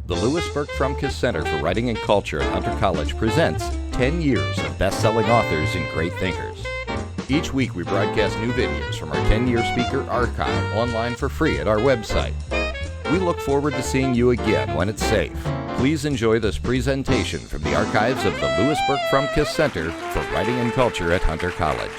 The Louis Burke Frumkes Center for Writing and Culture at Hunter College presents 10 years of best-selling authors and great thinkers. Each week we broadcast new videos from our 10-year speaker archive online for free at our website. We look forward to seeing you again when it's safe. Please enjoy this presentation from the archives of the Louis Burke Frumkes Center for Writing and Culture at Hunter College.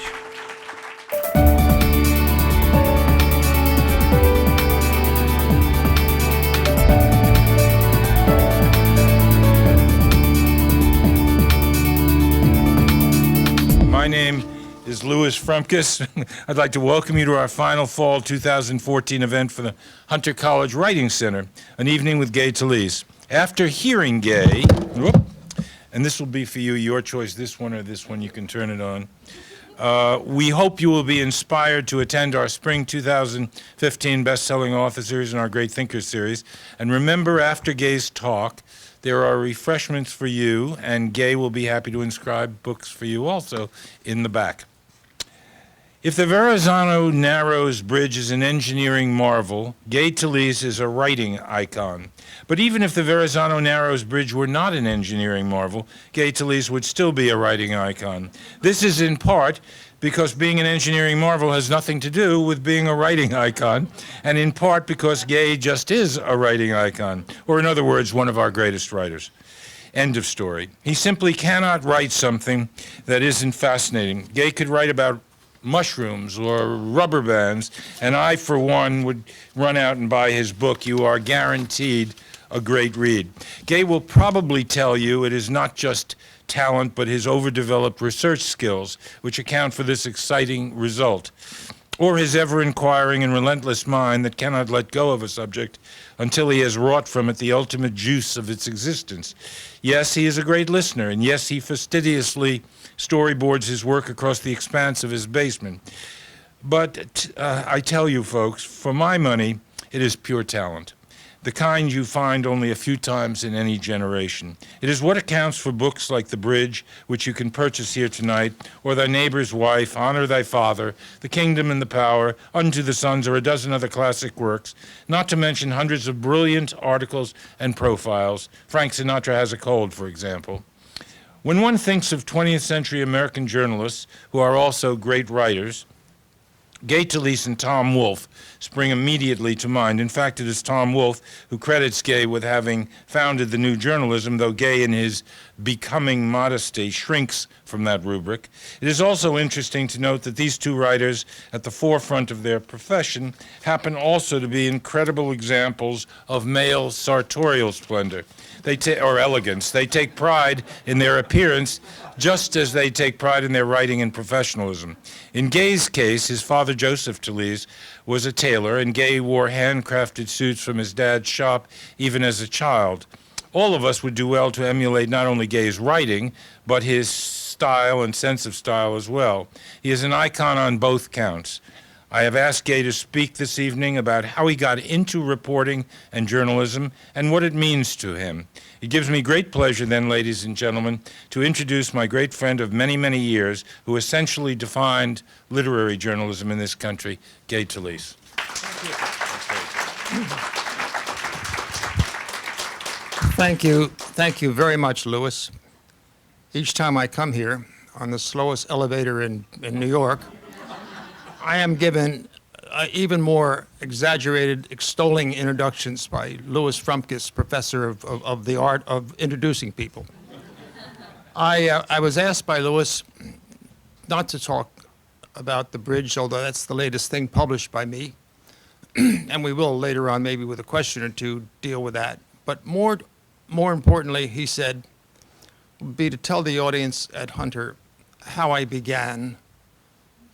My name is Louis Frumkes. I'd like to welcome you to our final fall 2014 event for the Hunter College Writing Center, an evening with Gay Talese. After hearing Gay, and this will be for you, your choice, this one or this one, you can turn it on. We hope you will be inspired to attend our Spring 2015 Best-Selling Author Series and our Great Thinkers Series. And remember, after Gay's talk, there are refreshments for you, and Gay will be happy to inscribe books for you also in the back. If the Verrazano-Narrows Bridge is an engineering marvel, Gay Talese is a writing icon. But even if the Verrazano-Narrows Bridge were not an engineering marvel, Gay Talese would still be a writing icon. This is in part because being an engineering marvel has nothing to do with being a writing icon, and in part because Gay just is a writing icon, or in other words, one of our greatest writers. End of story. He simply cannot write something that isn't fascinating. Gay could write about mushrooms or rubber bands, and I, for one, would run out and buy his book. You are guaranteed a great read. Gay will probably tell you it is not just talent, but his overdeveloped research skills, which account for this exciting result, or his ever-inquiring and relentless mind that cannot let go of a subject until he has wrought from it the ultimate juice of its existence. Yes, he is a great listener, and yes, he fastidiously storyboards his work across the expanse of his basement. But I tell you, folks, for my money, it is pure talent, the kind you find only a few times in any generation. It is what accounts for books like The Bridge, which you can purchase here tonight, or Thy Neighbor's Wife, Honor Thy Father, The Kingdom and the Power, Unto the Sons, or a dozen other classic works, not to mention hundreds of brilliant articles and profiles. Frank Sinatra Has a Cold, for example. When one thinks of 20th century American journalists who are also great writers, Gay Talese and Tom Wolfe spring immediately to mind. In fact, it is Tom Wolfe who credits Gay with having founded the new journalism, though Gay in his becoming modesty shrinks from that rubric. It is also interesting to note that these two writers at the forefront of their profession happen also to be incredible examples of male sartorial splendor or elegance. They take pride in their appearance just as they take pride in their writing and professionalism. In Gay's case, his father, Joseph Talese, was a tailor, and Gay wore handcrafted suits from his dad's shop even as a child. All of us would do well to emulate not only Gay's writing, but his style and sense of style as well. He is an icon on both counts. I have asked Gay to speak this evening about how he got into reporting and journalism and what it means to him. It gives me great pleasure then, ladies and gentlemen, to introduce my great friend of many, many years who essentially defined literary journalism in this country, Gay Talese. Thank you. Thank you very much, Louis. Each time I come here on the slowest elevator in New York, I am given even more exaggerated, extolling introductions by Louis Frumkes, professor of the art of introducing people. I was asked by Louis not to talk about The Bridge, although that's the latest thing published by me, and we will later on, maybe with a question or two, deal with that. But more importantly, he said, would be to tell the audience at Hunter how I began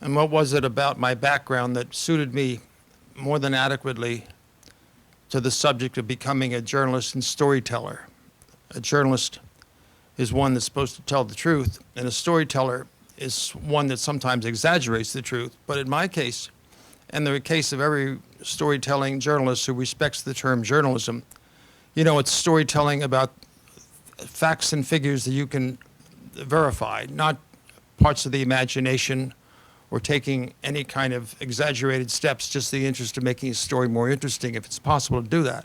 and what was it about my background that suited me more than adequately to the subject of becoming a journalist and storyteller. A journalist is one that's supposed to tell the truth, and a storyteller is one that sometimes exaggerates the truth. But in my case, and the case of every storytelling journalist who respects the term journalism, you know, it's storytelling about facts and figures that you can verify, not parts of the imagination or taking any kind of exaggerated steps just in the interest of making a story more interesting, if it's possible to do that.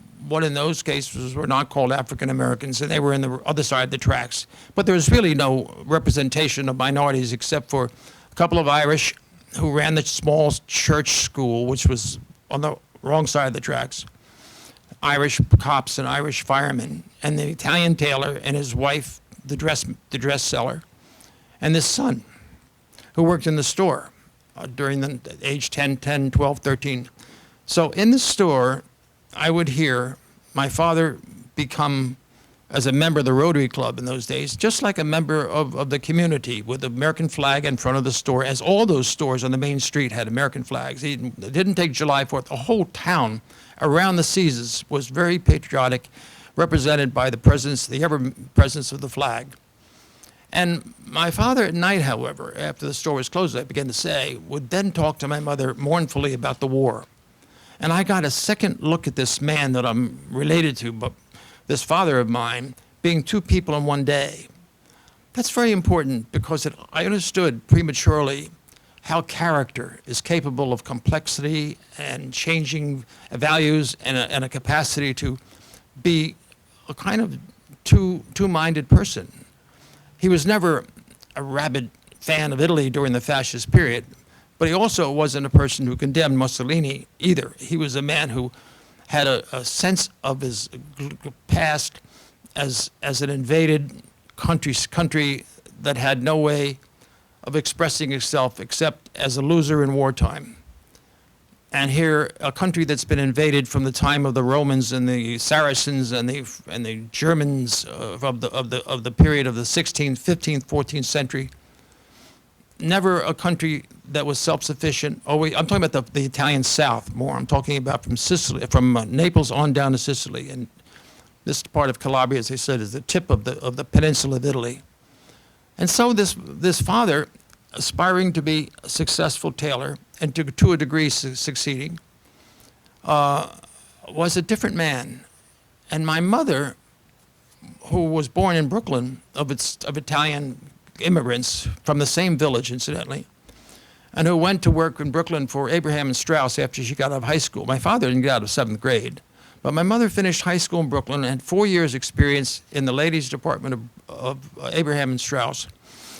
what in those cases were not called African Americans, and they were in the other side of the tracks. But there was really no representation of minorities except for a couple of Irish who ran the small church school, which was on the wrong side of the tracks. Irish cops and Irish firemen, and the Italian tailor and his wife, the dress seller, and this son who worked in the store during the age 10, 12, 13. So in the store, I would hear my father become, as a member of the Rotary Club in those days, just like a member of the community with the American flag in front of the store, as all those stores on the main street had American flags. He didn't take July 4th. The whole town around the Caesars was very patriotic, represented by the presence, the ever-presence of the flag. And my father at night, however, after the store was closed, I began to say, would then talk to my mother mournfully about the war. And I got a second look at this man that I'm related to, but this father of mine, being two people in one day. That's very important because I understood prematurely how character is capable of complexity and changing values and a capacity to be a kind of two-minded person. He was never a rabid fan of Italy during the fascist period, but he also wasn't a person who condemned Mussolini either. He was a man who had a sense of his past as an invaded country that had no way of expressing itself except as a loser in wartime. And here, a country that's been invaded from the time of the Romans and the Saracens and the Germans of the period of the 16th, 15th, 14th century. Never a country that was self-sufficient. I'm talking about the Italian South more. I'm talking about from Sicily, from Naples on down to Sicily, and this part of Calabria, as I said, is the tip of the peninsula of Italy. And so this father, aspiring to be a successful tailor and to a degree succeeding, was a different man. And my mother, who was born in Brooklyn of Italian immigrants from the same village, incidentally, and who went to work in Brooklyn for Abraham and Strauss after she got out of high school. My father didn't get out of 7th grade, but my mother finished high school in Brooklyn and had 4 years experience in the ladies' department of Abraham and Strauss.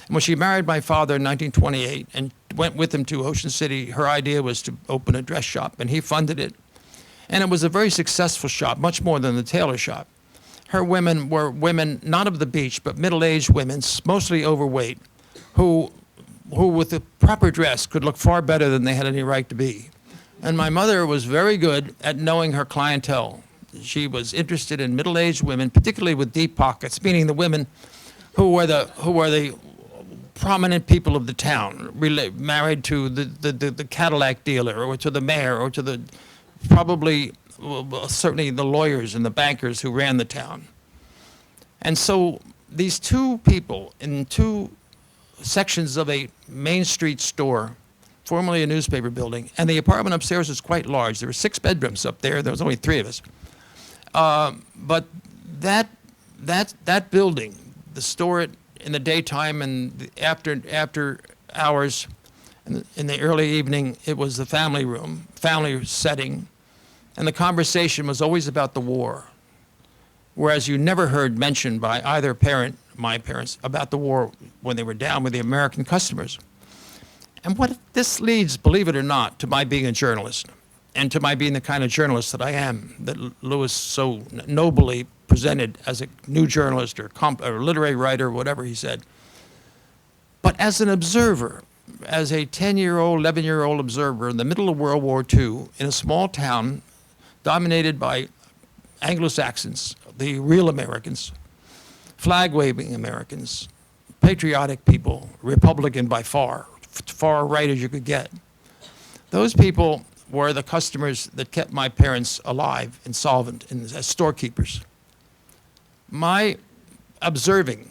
And when she married my father in 1928 and went with him to Ocean City, her idea was to open a dress shop, and he funded it. And it was a very successful shop, much more than the tailor shop. Her women were women not of the beach, but middle-aged women, mostly overweight, who with the proper dress could look far better than they had any right to be. And my mother was very good at knowing her clientele. She was interested in middle-aged women, particularly with deep pockets, meaning the women who were the prominent people of the town, married to the Cadillac dealer or to the mayor or to the certainly the lawyers and the bankers who ran the town. And so these two people in two sections of a Main Street store, formerly a newspaper building, and the apartment upstairs was quite large. There were 6 bedrooms up there. There was only 3 of us. But that building, the store in the daytime and after hours, in the early evening, it was the family room, family setting, and the conversation was always about the war. Whereas you never heard mentioned by either parent, my parents, about the war when they were down with the American customers. And what this leads, believe it or not, to my being a journalist, and to my being the kind of journalist that I am, that Lewis so nobly presented as a new journalist or literary writer, whatever he said. But as an observer, as a 10-year-old, 11-year-old observer in the middle of World War II, in a small town dominated by Anglo-Saxons, the real Americans, flag-waving Americans, patriotic people, Republican by far right as you could get. Those people were the customers that kept my parents alive and solvent as storekeepers. My observing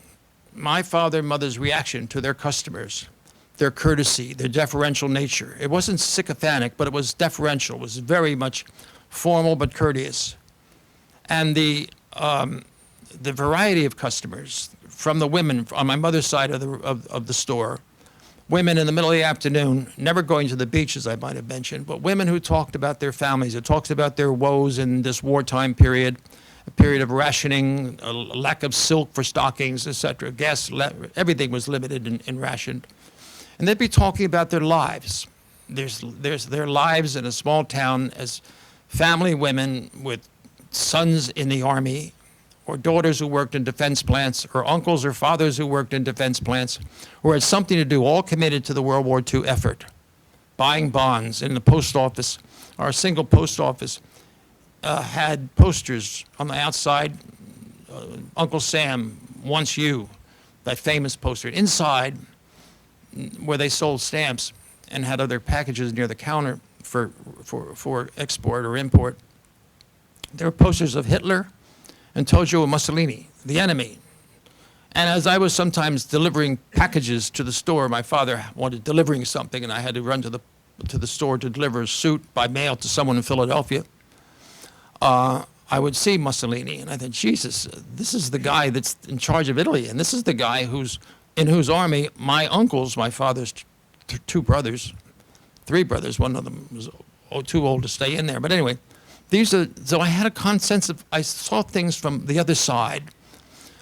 my father and mother's reaction to their customers, their courtesy, their deferential nature. It wasn't sycophantic, but it was deferential. It was very much formal but courteous. And the variety of customers, from the women on my mother's side of the store, women in the middle of the afternoon, never going to the beach, as I might have mentioned, but women who talked about their families, who talked about their woes in this wartime period, a period of rationing, a lack of silk for stockings, etc. Everything was limited and rationed. And they'd be talking about their lives. There's their lives in a small town as family women with sons in the army, or daughters who worked in defense plants, or uncles or fathers who worked in defense plants, or had something to do, all committed to the World War II effort. Buying bonds in the post office. Our single post office had posters on the outside, Uncle Sam wants you, that famous poster. Inside, where they sold stamps and had other packages near the counter for export or import, there were posters of Hitler and Tojo and Mussolini, the enemy. And as I was sometimes delivering packages to the store, my father wanted delivering something, and I had to run to the store to deliver a suit by mail to someone in Philadelphia. I would see Mussolini, and I thought, Jesus, this is the guy that's in charge of Italy, and this is the guy in whose army my uncles, my father's three brothers, one of them was too old to stay in there. But anyway, so I had a sense of, I saw things from the other side.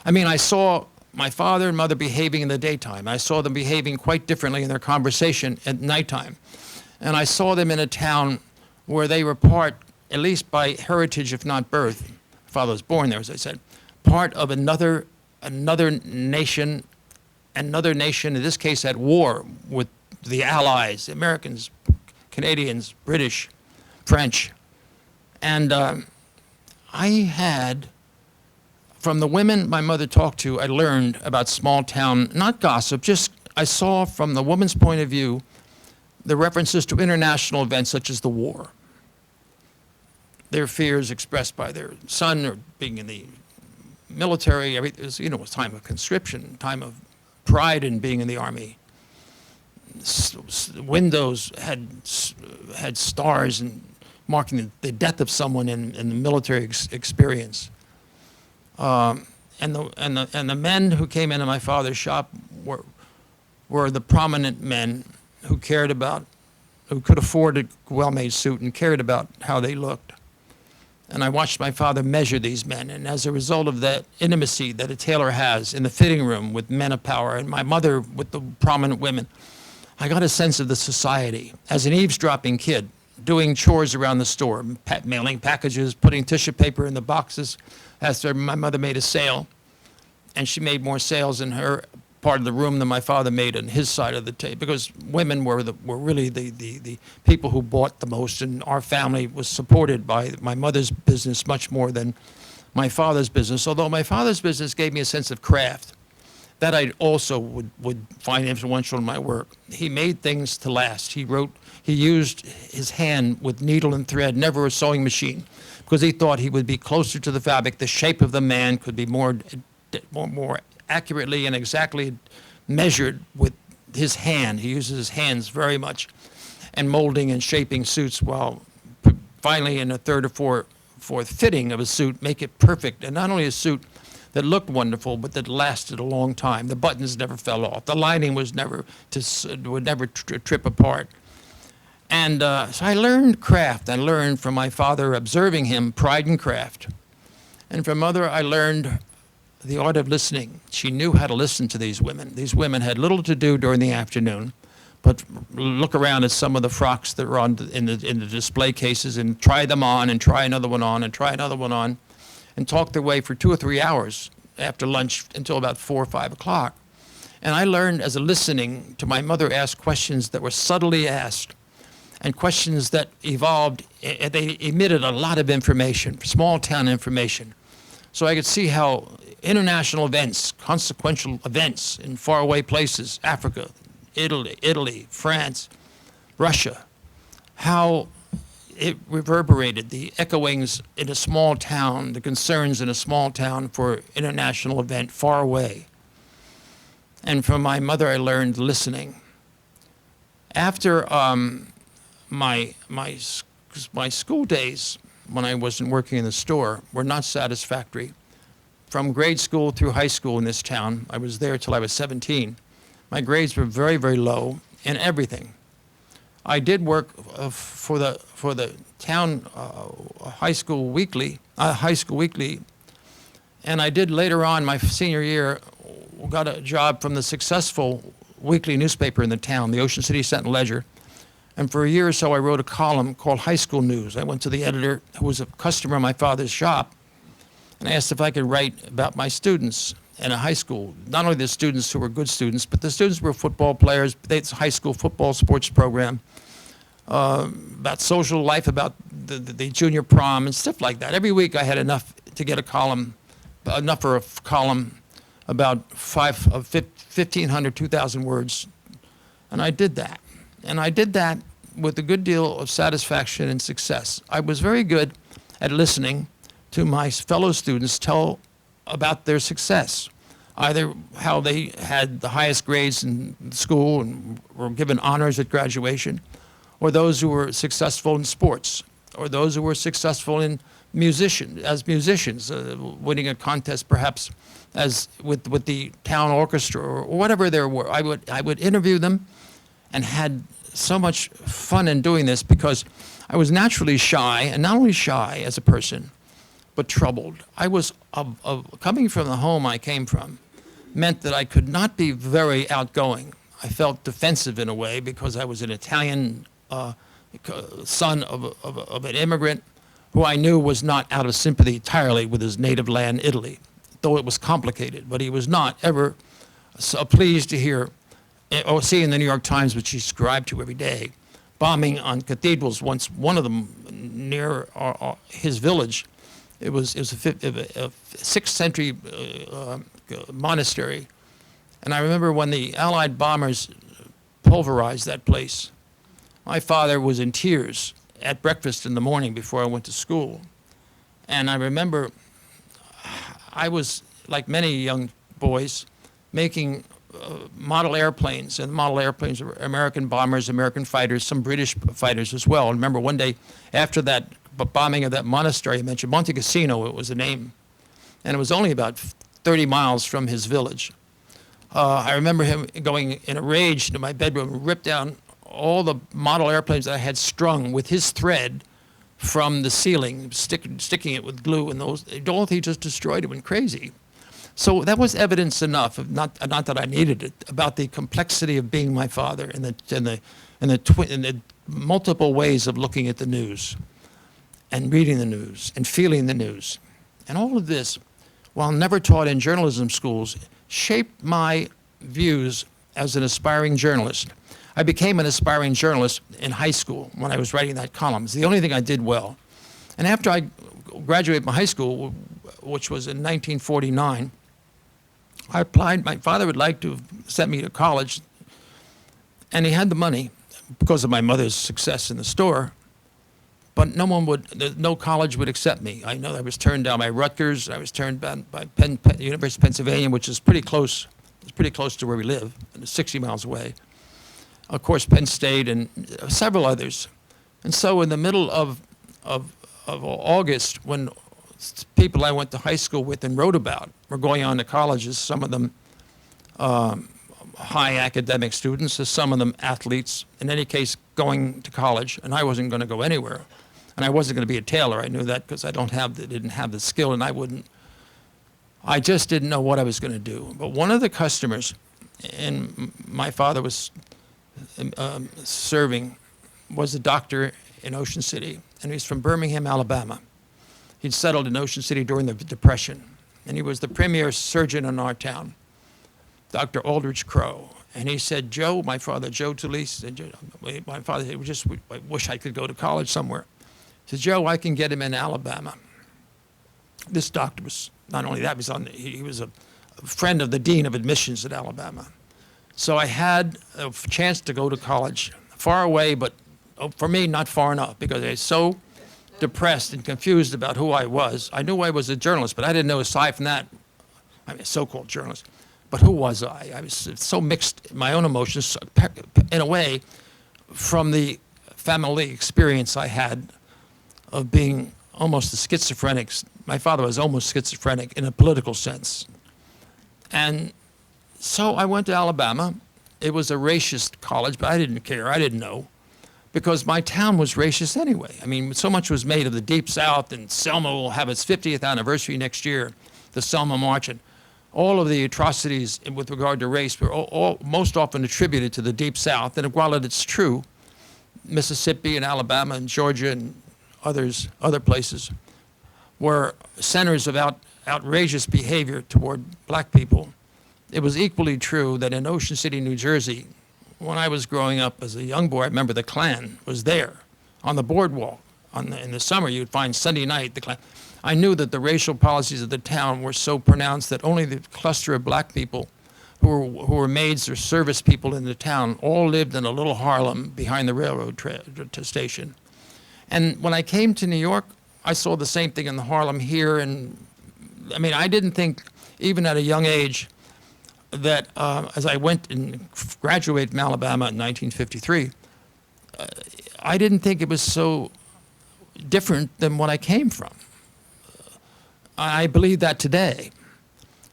I mean, I saw my father and mother behaving in the daytime. I saw them behaving quite differently in their conversation at nighttime. And I saw them in a town where they were part, at least by heritage, if not birth, my father was born there, as I said, part of another nation, in this case at war with the Allies, the Americans, Canadians, British, French. And I had, from the women my mother talked to, I learned about small town, not gossip, just I saw from the woman's point of view the references to international events such as the war. Their fears expressed by their son or being in the military, it was, a time of conscription, time of pride in being in the army. Windows had stars and marking the death of someone in the military experience. And the men who came into my father's shop were the prominent men who could afford a well-made suit and cared about how they looked. And I watched my father measure these men, and as a result of that intimacy that a tailor has in the fitting room with men of power, and my mother with the prominent women, I got a sense of the society. As an eavesdropping kid, doing chores around the store, mailing packages, putting tissue paper in the boxes. After my mother made a sale, and she made more sales in her part of the room than my father made on his side of the table, because women were really the people who bought the most, and our family was supported by my mother's business much more than my father's business, although my father's business gave me a sense of craft that I also would find influential in my work. He made things to last. He used his hand with needle and thread, never a sewing machine, because he thought he would be closer to the fabric. The shape of the man could be more accurately and exactly measured with his hand. He uses his hands very much, and molding and shaping suits, while finally in a third or fourth fitting of a suit, make it perfect. And not only a suit that looked wonderful, but that lasted a long time. The buttons never fell off. The lining would never trip apart. And so I learned craft. I learned from my father, observing him, pride in craft. And from mother, I learned the art of listening. She knew how to listen to these women. These women had little to do during the afternoon, but look around at some of the frocks that were in the display cases and try them on and try another one on and try another one on, and talk their way for 2 or 3 hours after lunch until about 4 or 5 o'clock. And I learned as a listening to my mother ask questions that were subtly asked, and questions that evolved, they emitted a lot of information, small town information. So I could see how international events, consequential events in faraway places, Africa, Italy, France, Russia, how it reverberated, the echoings in a small town, the concerns in a small town for international event far away. And from my mother, I learned listening. After my school days, when I wasn't working in the store, were not satisfactory. From grade school through high school in this town, I was there till I was 17. My grades were very, very low in everything. I did work for the town high school weekly, and I did later on my senior year got a job from the successful weekly newspaper in the town, the Ocean City Sentinel Ledger. And for a year or so, I wrote a column called High School News. I went to the editor, who was a customer of my father's shop, and I asked if I could write about my students in a high school. Not only the students who were good students, but the students who were football players. It's a high school football sports program, about social life, about the junior prom and stuff like that. Every week I had enough to get a column, enough for a column about 1,500, 2,000 words. And I did that. And I did that with a good deal of satisfaction and success. I was very good at listening to my fellow students tell about their success, either how they had the highest grades in school and were given honors at graduation, or those who were successful in sports, or those who were successful in musicians, winning a contest perhaps as with the town orchestra or whatever there were. I would interview them, and had so much fun in doing this because I was naturally shy, and not only shy as a person, but troubled. I was coming from the home I came from meant that I could not be very outgoing. I felt defensive in a way because I was an Italian son of an immigrant who I knew was not out of sympathy entirely with his native land, Italy, though it was complicated. But he was not ever so pleased to hear or see in the New York Times, which he subscribed to every day, bombing on cathedrals. Once one of them near his village, it was a 6th century monastery. And I remember when the Allied bombers pulverized that place, my father was in tears at breakfast in the morning before I went to school. And I remember I was, like many young boys, making model airplanes, and model airplanes were American bombers, American fighters, some British fighters as well. And remember one day after that bombing of that monastery, I mentioned Monte Cassino, it was the name, and it was only about 30 miles from his village. I remember him going in a rage to my bedroom and ripped down all the model airplanes that I had strung with his thread from the ceiling, sticking it with glue, and Dorothy just destroyed it, went crazy. So that was evidence enough, not that I needed it, about the complexity of being my father and the multiple ways of looking at the news and reading the news and feeling the news. And all of this, while never taught in journalism schools, shaped my views as an aspiring journalist. I became an aspiring journalist in high school when I was writing that column. It's the only thing I did well. And after I graduated from high school, which was in 1949, I applied. My father would like to have sent me to college, and he had the money because of my mother's success in the store, but no college would accept me. I know I was turned down by Rutgers. I was turned down by University of Pennsylvania, which is pretty close. It's pretty close to where we live, 60 miles away. Of course, Penn State and several others. And so in the middle of August, when people I went to high school with and wrote about were going on to colleges, some of them high academic students, some of them athletes, in any case going to college, and I wasn't going to go anywhere. And I wasn't going to be a tailor. I knew that because I didn't have the skill, and I just didn't know what I was going to do. But one of the customers, and my father was serving, was a doctor in Ocean City, and he's from Birmingham, Alabama. He'd settled in Ocean City during the Depression, and he was the premier surgeon in our town, Dr. Aldrich Crowe. And he said, Joe, my father, Joe Talese, my father said, I wish I could go to college somewhere. He said, Joe, I can get him in Alabama. This doctor was, not only that, he was a friend of the dean of admissions at Alabama. So I had a chance to go to college, far away, but for me, not far enough, because I was so depressed and confused about who I was. I knew I was a journalist, but I didn't know aside from that, I mean, a so-called journalist, but who was I? I was so mixed, my own emotions, in a way, from the family experience I had of being almost a schizophrenic. My father was almost schizophrenic in a political sense. And so I went to Alabama, it was a racist college, but I didn't care. I didn't know, because my town was racist anyway. I mean, so much was made of the Deep South, and Selma will have its 50th anniversary next year, the Selma March, and all of the atrocities with regard to race were most often attributed to the Deep South. And while it's true, Mississippi and Alabama and Georgia and other places were centers of outrageous behavior toward black people, it was equally true that in Ocean City, New Jersey, when I was growing up as a young boy, I remember the Klan was there on the boardwalk. In the summer, you'd find Sunday night, the Klan. I knew that the racial policies of the town were so pronounced that only the cluster of black people who were maids or service people in the town all lived in a little Harlem behind the railroad station. And when I came to New York, I saw the same thing in the Harlem here. And I mean, I didn't think, even at a young age, that as I went and graduated from Alabama in 1953, I didn't think it was so different than what I came from. I believe that today.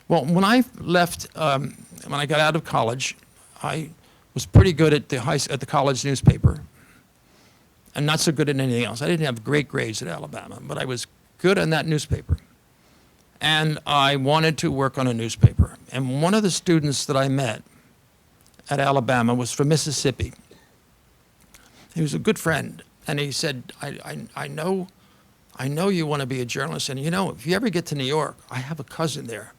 Well, when I left, when I got out of college, I was pretty good at the college newspaper, and not so good at anything else. I didn't have great grades at Alabama, but I was good on that newspaper. And I wanted to work on a newspaper. And one of the students that I met at Alabama was from Mississippi. He was a good friend, and he said, I know you want to be a journalist, and you know, if you ever get to New York, I have a cousin there.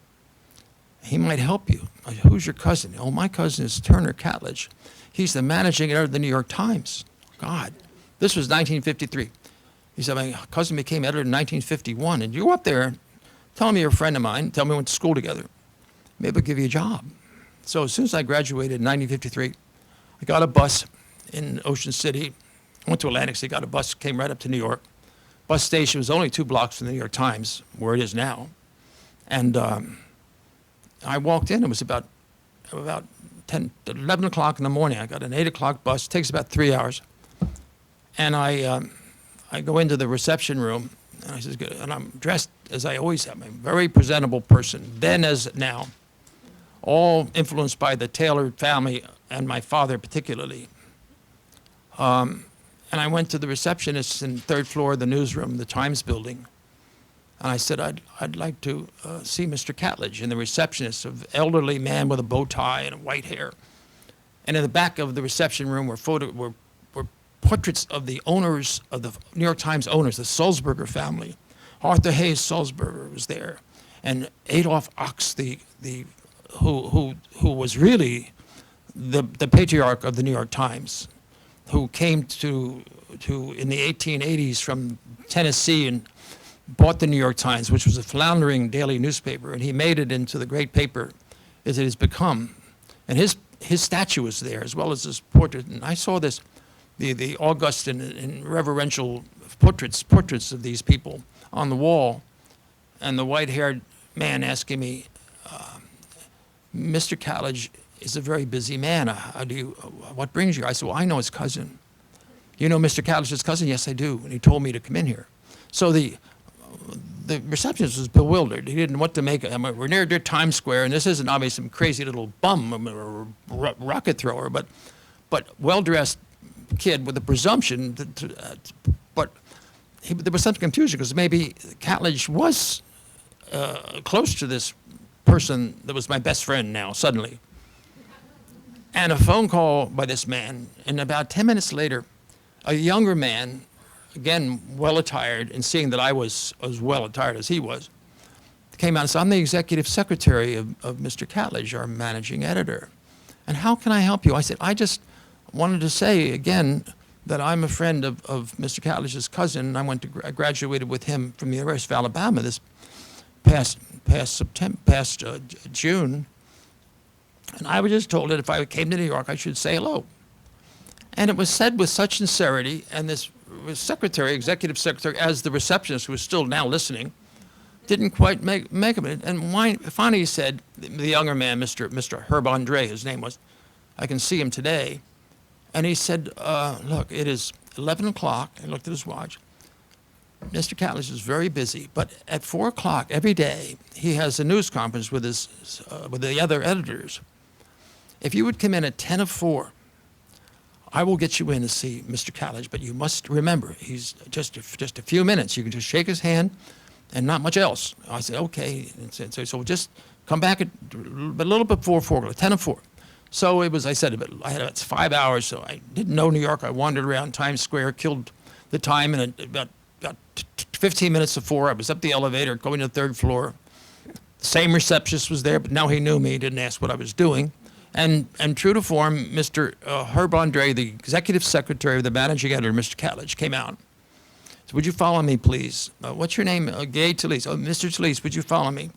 He might help you. I said, who's your cousin? Oh, my cousin is Turner Catledge. He's the managing editor of the New York Times. God, this was 1953. He said, my cousin became editor in 1951, and you go up there, tell me you're a friend of mine, tell me we went to school together. Maybe I'll give you a job. So as soon as I graduated in 1953, I got a bus in Ocean City, went to Atlantic City, got a bus, came right up to New York. Bus station was only 2 blocks from the New York Times, where it is now. And I walked in, it was about 11 o'clock in the morning. I got an 8 o'clock bus, takes about 3 hours. And I go into the reception room, and I says, and I'm dressed as I always am, a very presentable person, then as now, all influenced by the Taylor family and my father particularly. And I went to the receptionist in the 3rd floor of the newsroom, the Times building, and I said, I'd like to see Mr. Catledge. And the receptionist, an elderly man with a bow tie and white hair. And in the back of the reception room were portraits of the owners, of the New York Times owners, the Sulzberger family. Arthur Hayes Sulzberger was there, and Adolph Ochs, who was really the patriarch of the New York Times, who came to in the 1880s from Tennessee and bought the New York Times, which was a floundering daily newspaper, and he made it into the great paper as it has become. And his statue was there, as well as his portrait. And I saw this, the august and reverential portraits of these people on the wall, and the white-haired man asking me, Mr. Catledge is a very busy man. What brings you? I said, well, I know his cousin. You know Mr. Catledge's cousin? Yes, I do. And he told me to come in here. So the receptionist was bewildered. He didn't know what to make. I mean, we're near Times Square, and this isn't obviously some crazy little bum or rocket thrower, but well-dressed kid with a presumption. But there was some confusion because maybe Catledge was close to this person that was my best friend now, suddenly. And a phone call by this man, and about 10 minutes later, a younger man, again, well-attired, and seeing that I was as well-attired as he was, came out and said, I'm the executive secretary of Mr. Catledge, our managing editor. And how can I help you? I said, I just wanted to say, again, that I'm a friend of Mr. Catledge's cousin. I graduated with him from the University of Alabama this past June. And I was just told that if I came to New York, I should say hello. And it was said with such sincerity, and this executive secretary, as the receptionist, who was still now listening, didn't quite make of it. And finally he said, the younger man, Mr. Herb Andre, his name was, I can see him today, and he said, look, it is 11 o'clock, and looked at his watch. Mr. Catledge is very busy, but at 4 o'clock every day, he has a news conference with the other editors. if you would come in at 10 of 4, I will get you in to see Mr. Talese, but you must remember, he's just a few minutes. You can just shake his hand and not much else. I said, okay. And so just come back at a little before 4, 10 of 4. So it was, I said, I had about 5 hours, so I didn't know New York. I wandered around Times Square, killed the time, and at about 15 minutes of 4, I was up the elevator, going to the 3rd floor. The same receptionist was there, but now he knew me. He didn't ask what I was doing. And true to form, Mr. Herb Andre, the executive secretary of the managing editor, Mr. Talese, came out. So would you follow me, please? What's your name? Gay Talese. Oh, Mr. Talese, would you follow me?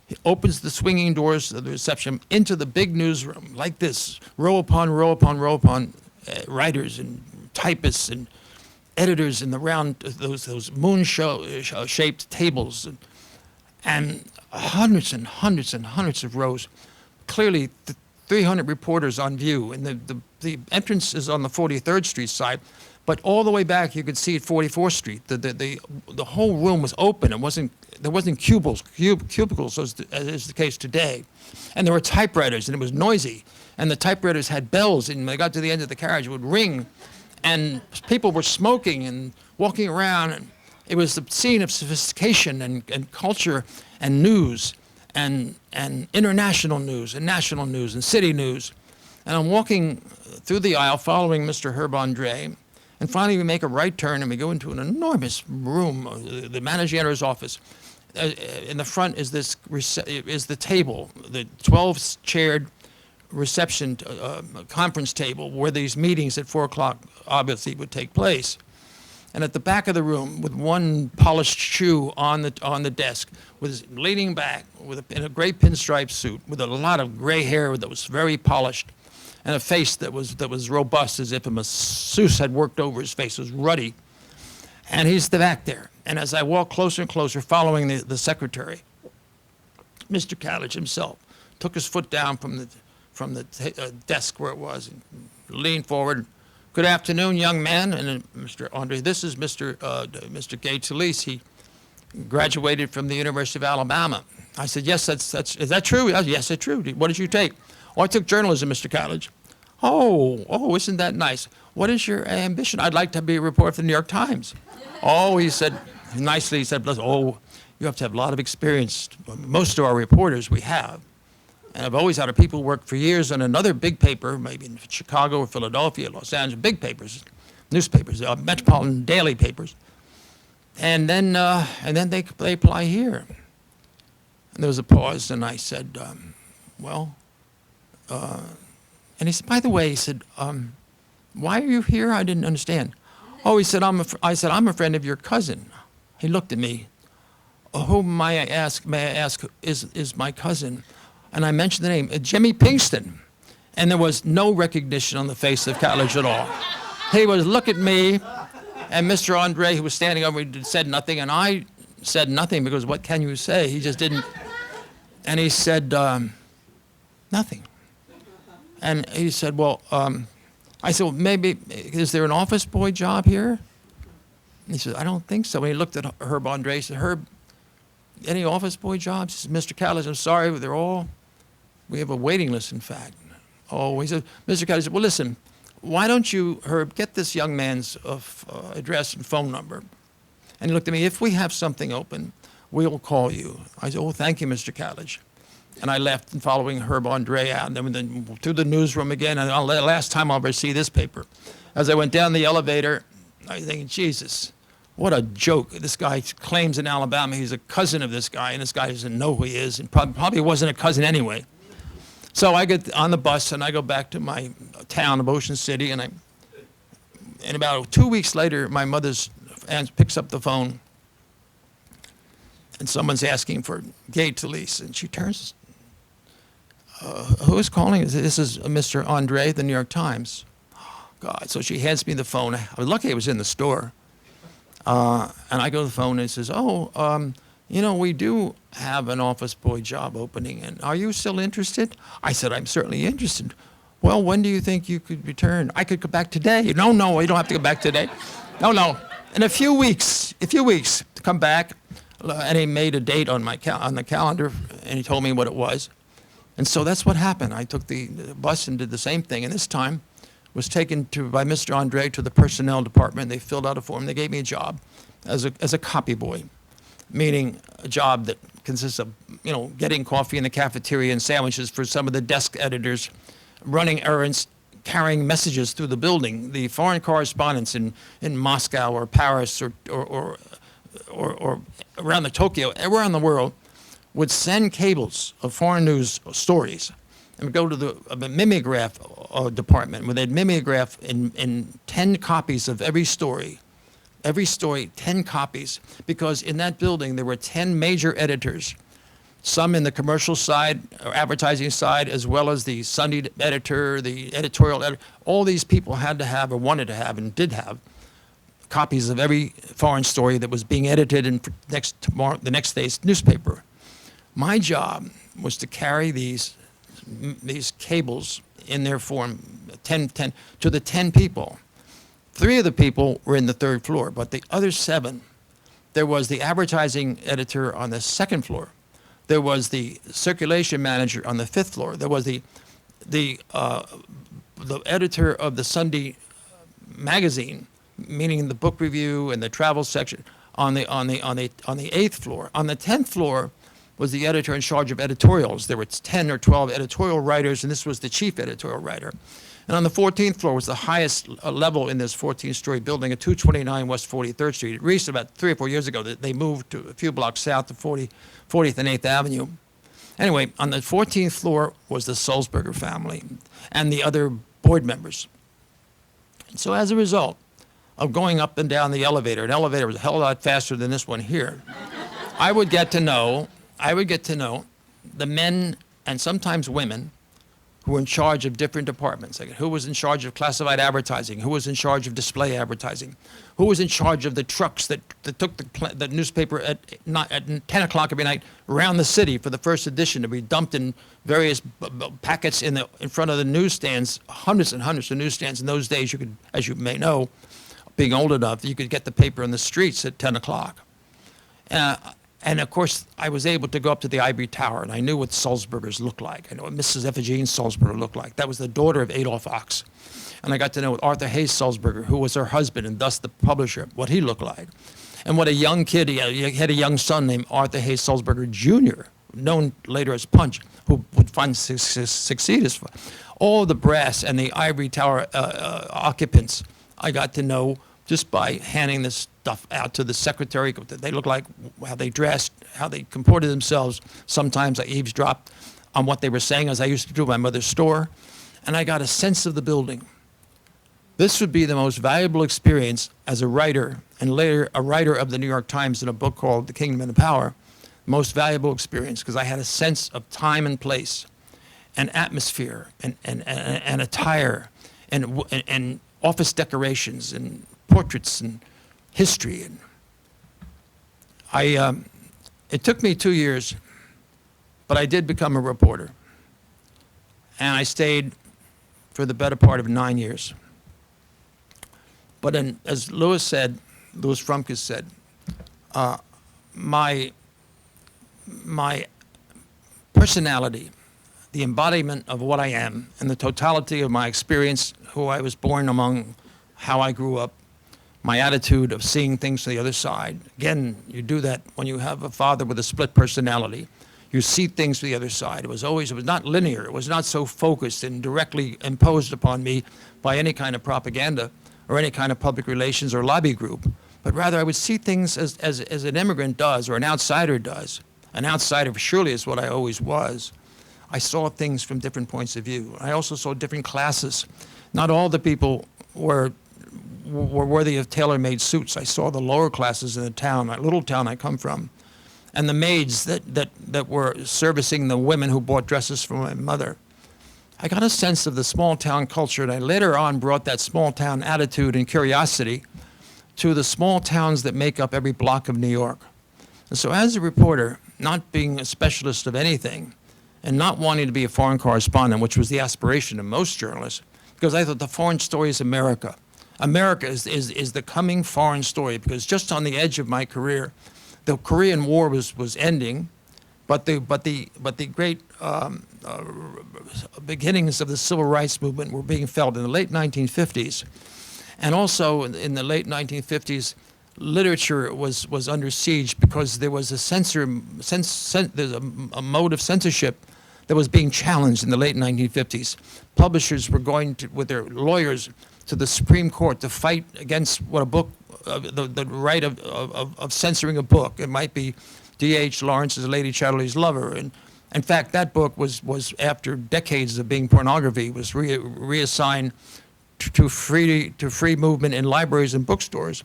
He opens the swinging doors of the reception into the big newsroom, like this, row upon row upon row upon writers and typists and editors in the round, those moon-shaped tables, and hundreds and hundreds and hundreds of rows. Clearly, 300 reporters on view, and the entrance is on the 43rd Street side, but all the way back you could see at 44th Street. The whole room was open. There wasn't cubicles as is the case today, and there were typewriters, and it was noisy, and the typewriters had bells, and when they got to the end of the carriage, it would ring, and people were smoking and walking around, and it was the scene of sophistication and culture and news. And international news and national news and city news. And I'm walking through the aisle following Mr. Herb Andre, and finally we make a right turn and we go into an enormous room, the managing editor's office. In the front is the table, the 12-chaired reception conference table where these meetings at 4 o'clock obviously would take place. And at the back of the room, with one polished shoe on the desk, was leaning back in a gray pinstripe suit, with a lot of gray hair that was very polished, and a face that was robust, as if a masseuse had worked over his face. It was ruddy, and he's back there. And as I walk closer and closer, following the secretary, Mr. Talese himself took his foot down from the desk where it was, and leaned forward. Good afternoon, young man. And Mr. Andre, this is Mr. Gay Talese. He graduated from the University of Alabama. I said, yes, is that true? Yes, it's true. What did you take? Oh, I took journalism, Mr. Talese. Oh, isn't that nice? What is your ambition? I'd like to be a reporter for the New York Times. Oh, he said, nicely, he said, oh, you have to have a lot of experience. Most of our reporters we have. And I've always had people work for years on another big paper, maybe in Chicago or Philadelphia, Los Angeles, big papers, newspapers, metropolitan daily papers. And then they apply here. And there was a pause, and I said, and he said, by the way, he said, why are you here? I didn't understand. Oh, he said, I said, I'm a friend of your cousin. He looked at me. Whom may I ask is my cousin? And I mentioned the name, Jimmy Pinkston. And there was no recognition on the face of Talese at all. He was look at me, and Mr. Andre, who was standing over me, said nothing, and I said nothing because what can you say? He just didn't. And he said, nothing. And he said, well, I said, well, maybe, is there an office boy job here? And he said, I don't think so. And he looked at Herb Andre, he said, Herb, any office boy jobs? He said, Mr. Talese, I'm sorry, we have a waiting list, in fact. Oh, he said, Mr. Talese said, well, listen, why don't you, Herb, get this young man's address and phone number? And he looked at me, if we have something open, we'll call you. I said, oh, thank you, Mr. Talese. And I left, and following Herb Andre out, and then through the newsroom again, and the last time I'll ever see this paper. As I went down the elevator, I was thinking, Jesus, what a joke. This guy claims in Alabama he's a cousin of this guy, and this guy doesn't know who he is, and probably wasn't a cousin anyway. So I get on the bus, and I go back to my town of Ocean City, and about 2 weeks later, my mother's aunt picks up the phone, and someone's asking for Gay Talese, and she turns, who is calling? This is Mr. Andre, the New York Times. Oh, God, so she hands me the phone. I was lucky it was in the store. And I go to the phone, and it says, we do have an office boy job opening, and are you still interested? I said, I'm certainly interested. Well, when do you think you could return? I could go back today. No, you don't have to go back today. No. In a few weeks, to come back. And he made a date on the calendar, and he told me what it was. And so that's what happened. I took the bus and did the same thing, and this time was taken by Mr. Andre to the personnel department. They filled out a form. They gave me a job as a copy boy, meaning a job that consists of, getting coffee in the cafeteria and sandwiches for some of the desk editors, running errands, carrying messages through the building. The foreign correspondents in Moscow or Paris or around the Tokyo, everywhere in the world, would send cables of foreign news stories and would go to the mimeograph department where they'd mimeograph in 10 copies of every story, 10 copies, because in that building there were 10 major editors, some in the commercial side or advertising side, as well as the Sunday editor, the editorial editor. All these people had to have or wanted to have and did have copies of every foreign story that was being edited in the next day's newspaper. My job was to carry these cables in their form, 10 to the 10 people. 3 of the people were in the 3rd floor, but the other 7, there was the advertising editor on the 2nd floor. There was the circulation manager on the 5th floor. There was the editor of the Sunday magazine, meaning the book review and the travel section, on the 8th floor. On the 10th floor was the editor in charge of editorials. There were 10 or 12 editorial writers, and this was the chief editorial writer. And on the 14th floor was the highest level in this 14-story building at 229 West 43rd Street. It reached about 3 or 4 years ago that they moved to a few blocks south to 40th and 8th Avenue. Anyway, on the 14th floor was the Sulzberger family and the other board members. And so as a result of going up and down the elevator, an elevator was a hell of a lot faster than this one here, I would get to know the men and sometimes women who were in charge of different departments. Like who was in charge of classified advertising, who was in charge of display advertising, who was in charge of the trucks that took the newspaper at 10 o'clock every night around the city for the first edition to be dumped in various packets in front of the newsstands, hundreds and hundreds of newsstands. In those days, you could, as you may know, being old enough, you could get the paper in the streets at 10 o'clock. And of course, I was able to go up to the Ivory Tower, and I knew what Sulzbergers looked like. I know what Mrs. Ephigene Sulzberger looked like. That was the daughter of Adolph Ochs. And I got to know what Arthur Hayes Sulzberger, who was her husband and thus the publisher, what he looked like. And what a young kid, he had a young son named Arthur Hayes Sulzberger Jr., known later as Punch, who would succeed as all the brass and the Ivory Tower occupants. I got to know just by handing this stuff out to the secretary. They looked like, how they dressed, how they comported themselves. Sometimes I eavesdropped on what they were saying, as I used to do at my mother's store, and I got a sense of the building. This would be the most valuable experience as a writer, and later a writer of the New York Times in a book called The Kingdom and the Power, most valuable experience, because I had a sense of time and place, and atmosphere, and attire, and office decorations, and portraits, and history. And it took me 2 years, but I did become a reporter. And I stayed for the better part of 9 years. But as Louis Frumkes said, my personality, the embodiment of what I am, and the totality of my experience, who I was born among, how I grew up, my attitude of seeing things to the other side. Again, you do that when you have a father with a split personality. You see things to the other side. It was not linear. It was not so focused and directly imposed upon me by any kind of propaganda or any kind of public relations or lobby group. But rather, I would see things as an immigrant does or an outsider does. An outsider surely is what I always was. I saw things from different points of view. I also saw different classes. Not all the people were worthy of tailor-made suits. I saw the lower classes in the town, that little town I come from, and the maids that were servicing the women who bought dresses for my mother. I got a sense of the small town culture, and I later on brought that small town attitude and curiosity to the small towns that make up every block of New York. And so as a reporter, not being a specialist of anything, and not wanting to be a foreign correspondent, which was the aspiration of most journalists, because I thought the foreign story is America. America is the coming foreign story, because just on the edge of my career, the Korean War was ending, But the great beginnings of the civil rights movement were being felt in the late 1950s, and also in the late 1950s, literature was under siege because there was there's a mode of censorship that was being challenged in the late 1950s. Publishers were going with their lawyers to the Supreme Court to fight against what a book, the right of censoring a book. It might be D.H. Lawrence's Lady Chatterley's Lover. And in fact, that book was after decades of being pornography, was reassigned to free movement in libraries and bookstores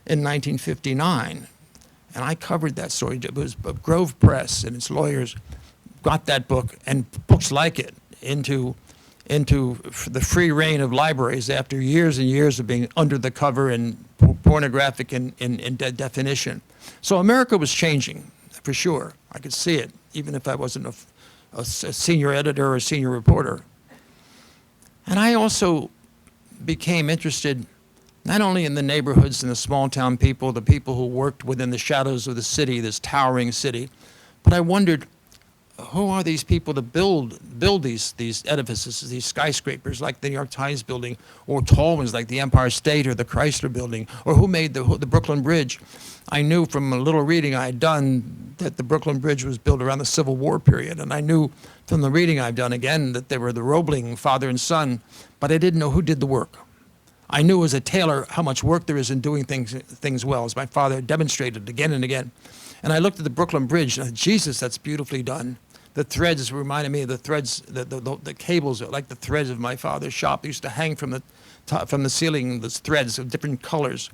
in 1959. And I covered that story. It was Grove Press and its lawyers got that book and books like it into the free reign of libraries after years and years of being under the cover and pornographic in definition. So America was changing, for sure. I could see it, even if I wasn't a senior editor or a senior reporter. And I also became interested not only in the neighborhoods and the small town people, the people who worked within the shadows of the city, this towering city, but I wondered, who are these people that build these edifices, these skyscrapers like the New York Times building, or tall ones like the Empire State or the Chrysler building, or who made the Brooklyn Bridge? I knew from a little reading I had done that the Brooklyn Bridge was built around the Civil War period, and I knew from the reading I've done again that they were the Roebling father and son, but I didn't know who did the work. I knew as a tailor how much work there is in doing things well, as my father demonstrated again and again. And I looked at the Brooklyn Bridge, and I thought, Jesus, that's beautifully done. The threads reminded me of the threads, the cables are like the threads of my father's shop. They used to hang from the top, from the ceiling, those threads of different colors.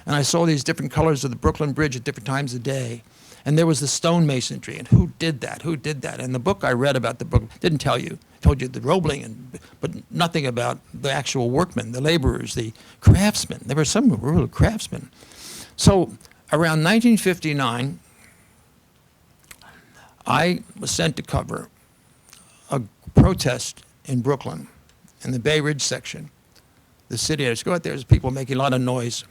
And I saw these different colors of the Brooklyn Bridge at different times of day. And there was the stonemasonry, and who did that? Who did that? And the book I read about the book didn't tell you. It told you the Roebling, but nothing about the actual workmen, the laborers, the craftsmen. There were some real craftsmen. So around 1959, I was sent to cover a protest in Brooklyn, in the Bay Ridge section. The city, I just go out there, there's people making a lot of noise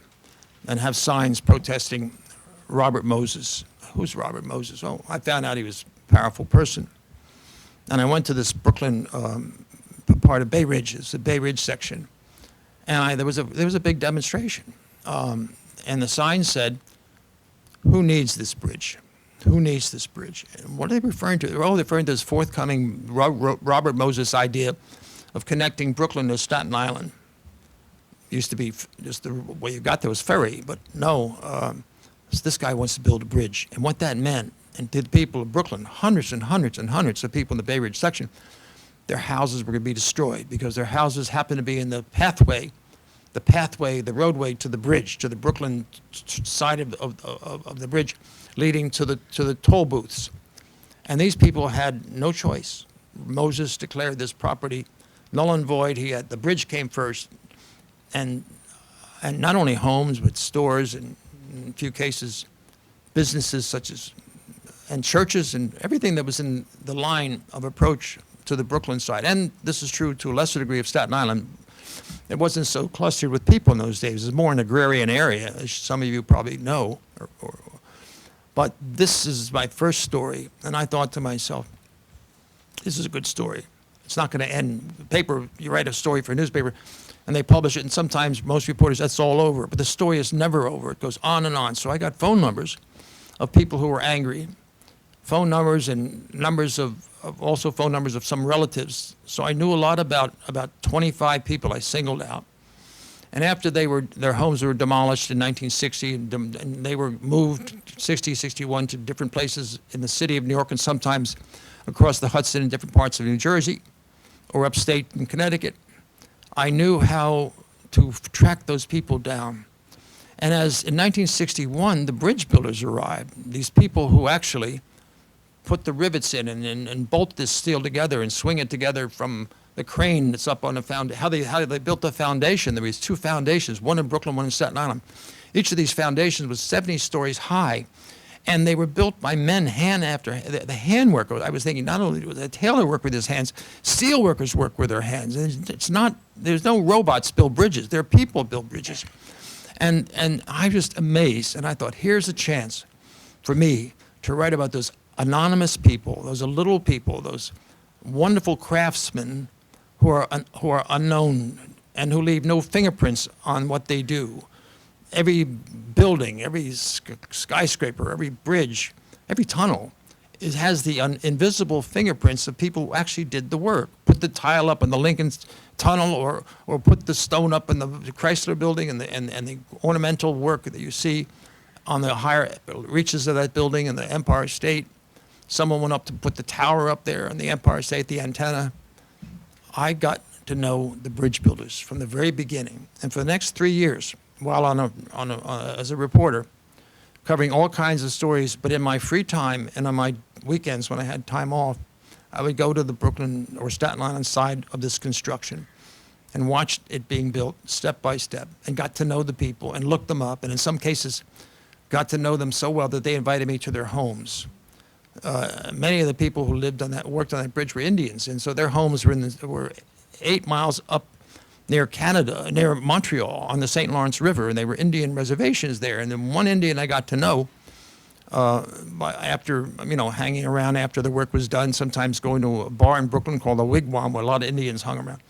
and have signs protesting Robert Moses. Who's Robert Moses? Oh, I found out he was a powerful person. And I went to this Brooklyn part of Bay Ridge, it's the Bay Ridge section. And there was a big demonstration. And the sign said, "Who needs this bridge? Who needs this bridge?" And what are they referring to? They're all referring to this forthcoming Robert Moses idea of connecting Brooklyn to Staten Island. It used to be just the way you got there was ferry, but no, this guy wants to build a bridge. And what that meant, and to the people of Brooklyn, hundreds and hundreds and hundreds of people in the Bay Ridge section, their houses were going to be destroyed because their houses happened to be in the roadway to the bridge, to the Brooklyn side of the bridge, leading to the toll booths. And these people had no choice. Moses declared this property null and void. The bridge came first, and not only homes, but stores, and in a few cases, businesses and churches, and everything that was in the line of approach to the Brooklyn side. And this is true to a lesser degree of Staten Island. It wasn't so clustered with people in those days. It was more an agrarian area, as some of you probably know. But this is my first story, and I thought to myself, this is a good story. It's not going to end. The paper, you write a story for a newspaper, and they publish it, and sometimes most reporters, that's all over. But the story is never over. It goes on and on. So I got phone numbers of people who were angry, phone numbers and also phone numbers of some relatives. So I knew a lot about 25 people I singled out. And after their homes were demolished in 1960, and they were moved 60, 61 to different places in the city of New York, and sometimes across the Hudson in different parts of New Jersey or upstate in Connecticut, I knew how to track those people down. And as in 1961, the bridge builders arrived, these people who actually put the rivets in and bolt this steel together and swing it together from the crane that's up on the foundation. How they built the foundation. There was two foundations, one in Brooklyn, one in Staten Island. Each of these foundations was 70 stories high, and they were built by men hand after the hand work. I was thinking not only was a tailor work with his hands, steel workers work with their hands. There's no robots build bridges. There are people build bridges. And I was just amazed, and I thought, here's a chance for me to write about those anonymous people, those are little people, those wonderful craftsmen who are unknown and who leave no fingerprints on what they do. Every building, every skyscraper, every bridge, every tunnel, it has the invisible fingerprints of people who actually did the work. Put the tile up in the Lincoln Tunnel, or put the stone up in the Chrysler Building, and the ornamental work that you see on the higher reaches of that building in the Empire State. Someone went up to put the tower up there in the Empire State, the antenna. I got to know the bridge builders from the very beginning, and for the next 3 years, while as a reporter, covering all kinds of stories, but in my free time and on my weekends when I had time off, I would go to the Brooklyn or Staten Island side of this construction and watch it being built step by step, and got to know the people and looked them up, and in some cases got to know them so well that they invited me to their homes. Many of the people who worked on that bridge were Indians, and so their homes were 8 miles up near Canada, near Montreal, on the St. Lawrence River, and they were Indian reservations there. And then one Indian I got to know after, hanging around after the work was done, sometimes going to a bar in Brooklyn called the Wigwam, where a lot of Indians hung around.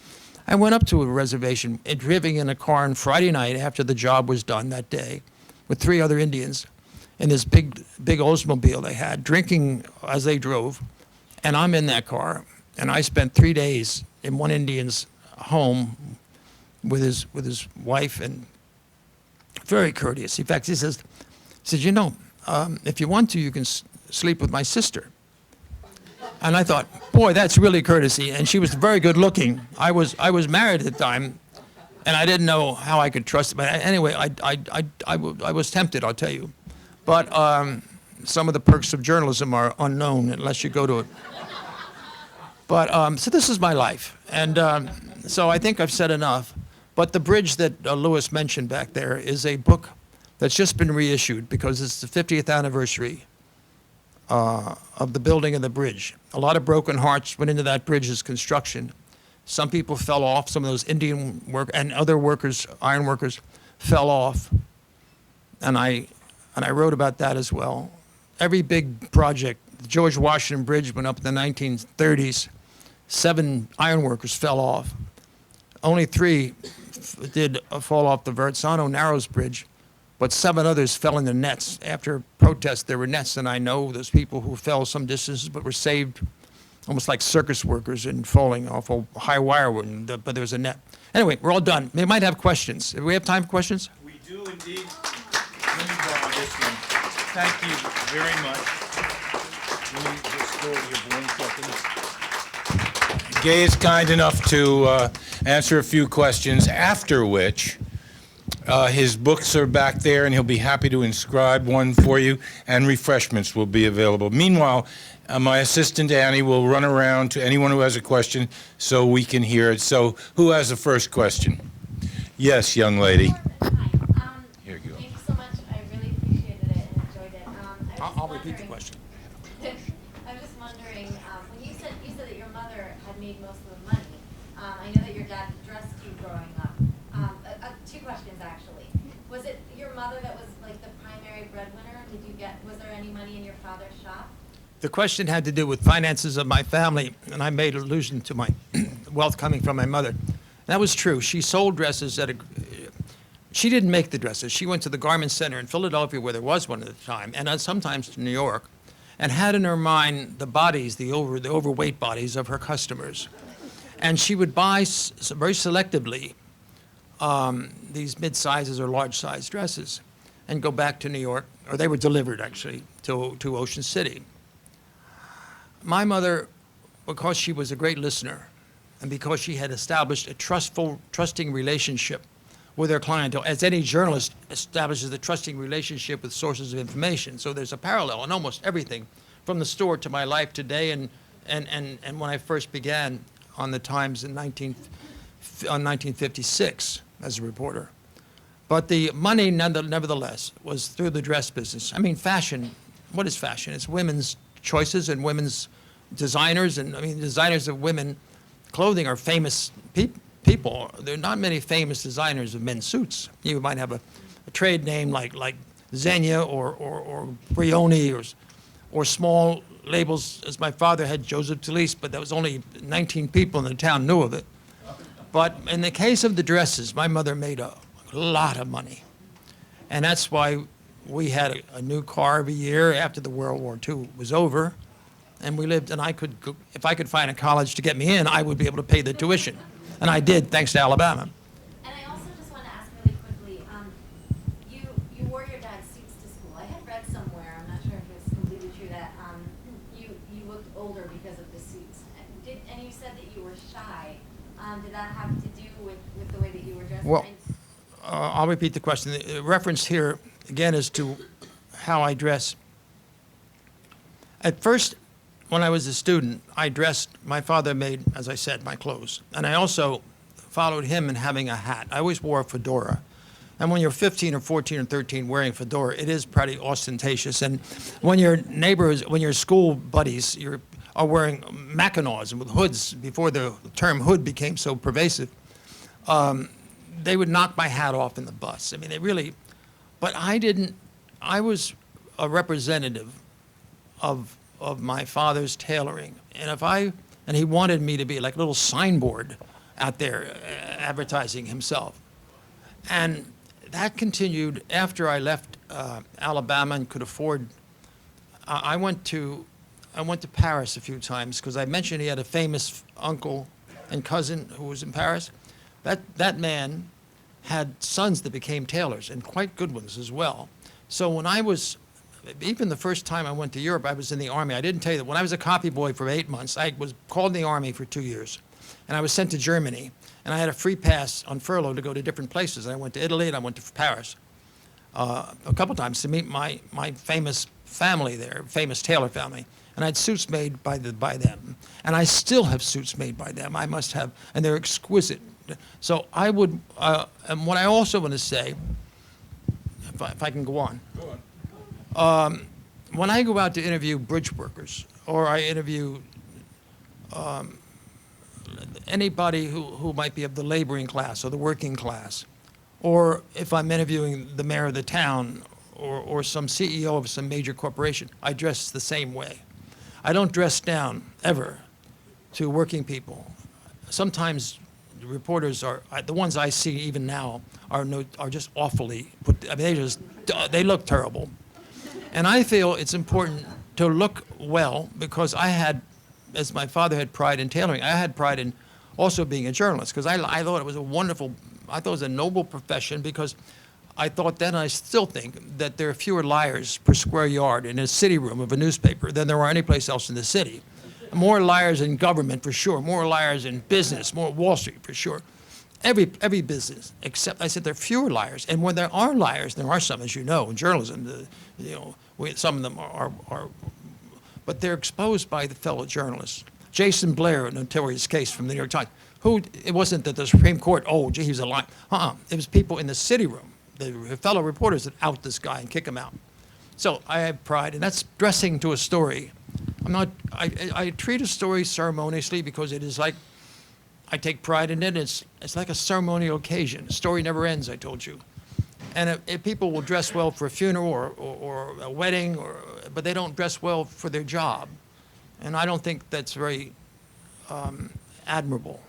I went up to a reservation, driving in a car on Friday night after the job was done that day, with 3 other Indians in this big Oldsmobile they had, drinking as they drove. And I'm in that car, and I spent 3 days in one Indian's home with his wife, and very courteous. In fact, he says, if you want to, you can sleep with my sister. And I thought, boy, that's really courtesy. And she was very good looking. I was married at the time, and I didn't know how I could trust her. But anyway, I was tempted, I'll tell you. But some of the perks of journalism are unknown unless you go to it. But so this is my life, and so I think I've said enough. But the bridge that Lewis mentioned back there is a book that's just been reissued because it's the 50th anniversary of the building of the bridge. A lot of broken hearts went into that bridge's construction. Some people fell off. Some of those Indian work and other workers, iron workers, fell off. And I wrote about that as well. Every big project, the George Washington Bridge went up in the 1930s. 7 ironworkers fell off. Only 3 did fall off the Verrazzano Narrows Bridge, but 7 others fell in the nets. After protests, there were nets, and I know those people who fell some distances but were saved, almost like circus workers, in falling off a high wire, but there was a net. Anyway, we're all done. We might have questions. Do we have time for questions? We do indeed. Let me borrow this one. Thank you very much. Let me just go over here for 1 second. Gay is kind enough to answer a few questions, after which his books are back there, and he'll be happy to inscribe one for you, and refreshments will be available. Meanwhile, my assistant Annie will run around to anyone who has a question so we can hear it. So who has the first question? Yes, young lady. Hi. Here you go. Thank you so much. I really appreciated it and enjoyed it. I'll repeat the question. I was just wondering, when you said that your mother had made most of the money. I know that your dad dressed you growing up. 2 questions actually. Was it your mother that was like the primary breadwinner? Was there any money in your father's shop? The question had to do with finances of my family, and I made allusion to my wealth coming from my mother. That was true. She sold dresses she didn't make the dresses. She went to the garment center in Philadelphia, where there was one at the time, and sometimes to New York, and had in her mind the bodies, the overweight bodies of her customers. And she would buy very selectively these mid-sizes or large-size dresses and go back to New York, or they were delivered, actually, to Ocean City. My mother, because she was a great listener, and because she had established a trusting relationship with her clientele, as any journalist establishes a trusting relationship with sources of information. So there's a parallel in almost everything, from the store to my life today, and when I first began on the Times in 1956 as a reporter. But the money, nevertheless, was through the dress business. I mean, fashion, what is fashion? It's women's choices and women's designers, and I mean, designers of women clothing are famous people. There are not many famous designers of men's suits. You might have a trade name like Zegna or Brioni or small labels, as my father had Joseph Talese, but there was only 19 people in the town knew of it. But in the case of the dresses, my mother made a lot of money. And that's why we had a new car every year after the World War II was over. And we lived, and if I could find a college to get me in, I would be able to pay the tuition. And I did, thanks to Alabama. And I also just want to ask really quickly, you wore your dad's suits to school. I had read somewhere, I'm not sure if it's completely true, that you looked older because of the suits. And you said that you were shy. Did that have to do with the way that you were dressed? Well, I'll repeat the question. The reference here, again, is to how I dress. At first, when I was a student, I dressed, my father made, as I said, my clothes. And I also followed him in having a hat. I always wore a fedora. And when you're 15 or 14 or 13 wearing a fedora, it is pretty ostentatious. And when your neighbors, when your school buddies are wearing mackinaws and with hoods, before the term hood became so pervasive, they would knock my hat off in the bus. I mean, they really, but I was a representative of my father's tailoring. And he wanted me to be like a little signboard out there advertising himself. And that continued after I left Alabama and could afford, I went to Paris a few times because I mentioned he had a famous uncle and cousin who was in Paris. That man had sons that became tailors, and quite good ones as well. So when I was, even the first time I went to Europe, I was in the Army. I didn't tell you that when I was a copy boy for 8 months, I was called in the Army for 2 years. And I was sent to Germany. And I had a free pass on furlough to go to different places. I went to Italy and I went to Paris a couple times to meet my famous family there, famous tailor family. And I had suits made by them. And I still have suits made by them. I must have, and they're exquisite. So I would, and what I also want to say, if I can go on. Go on. When I go out to interview bridge workers, or I interview anybody who might be of the laboring class or the working class, or if I'm interviewing the mayor of the town or some CEO of some major corporation, I dress the same way. I don't dress down, ever, to working people. Sometimes reporters are, the ones I see even now, are just awfully put, I mean, they look terrible. And I feel it's important to look well because I had, as my father had pride in tailoring, I had pride in also being a journalist because I thought it was a wonderful, I thought it was a noble profession because I thought then, I still think, that there are fewer liars per square yard in a city room of a newspaper than there are anyplace else in the city. More liars in government, for sure. More liars in business, more Wall Street, for sure. Every business, except I said there are fewer liars. And when there are liars, there are some, as you know, in journalism. Some of them are, but they're exposed by the fellow journalists. Jason Blair, a notorious case from the New York Times, it wasn't that the Supreme Court, oh, gee, he was a liar. It was people in the city room, the fellow reporters that out this guy and kick him out. So I have pride, and that's dressing to a story. I treat a story ceremoniously because it is like, I take pride in it. It's like a ceremonial occasion. The story never ends, I told you. And if people will dress well for a funeral or a wedding, but they don't dress well for their job. And I don't think that's very admirable.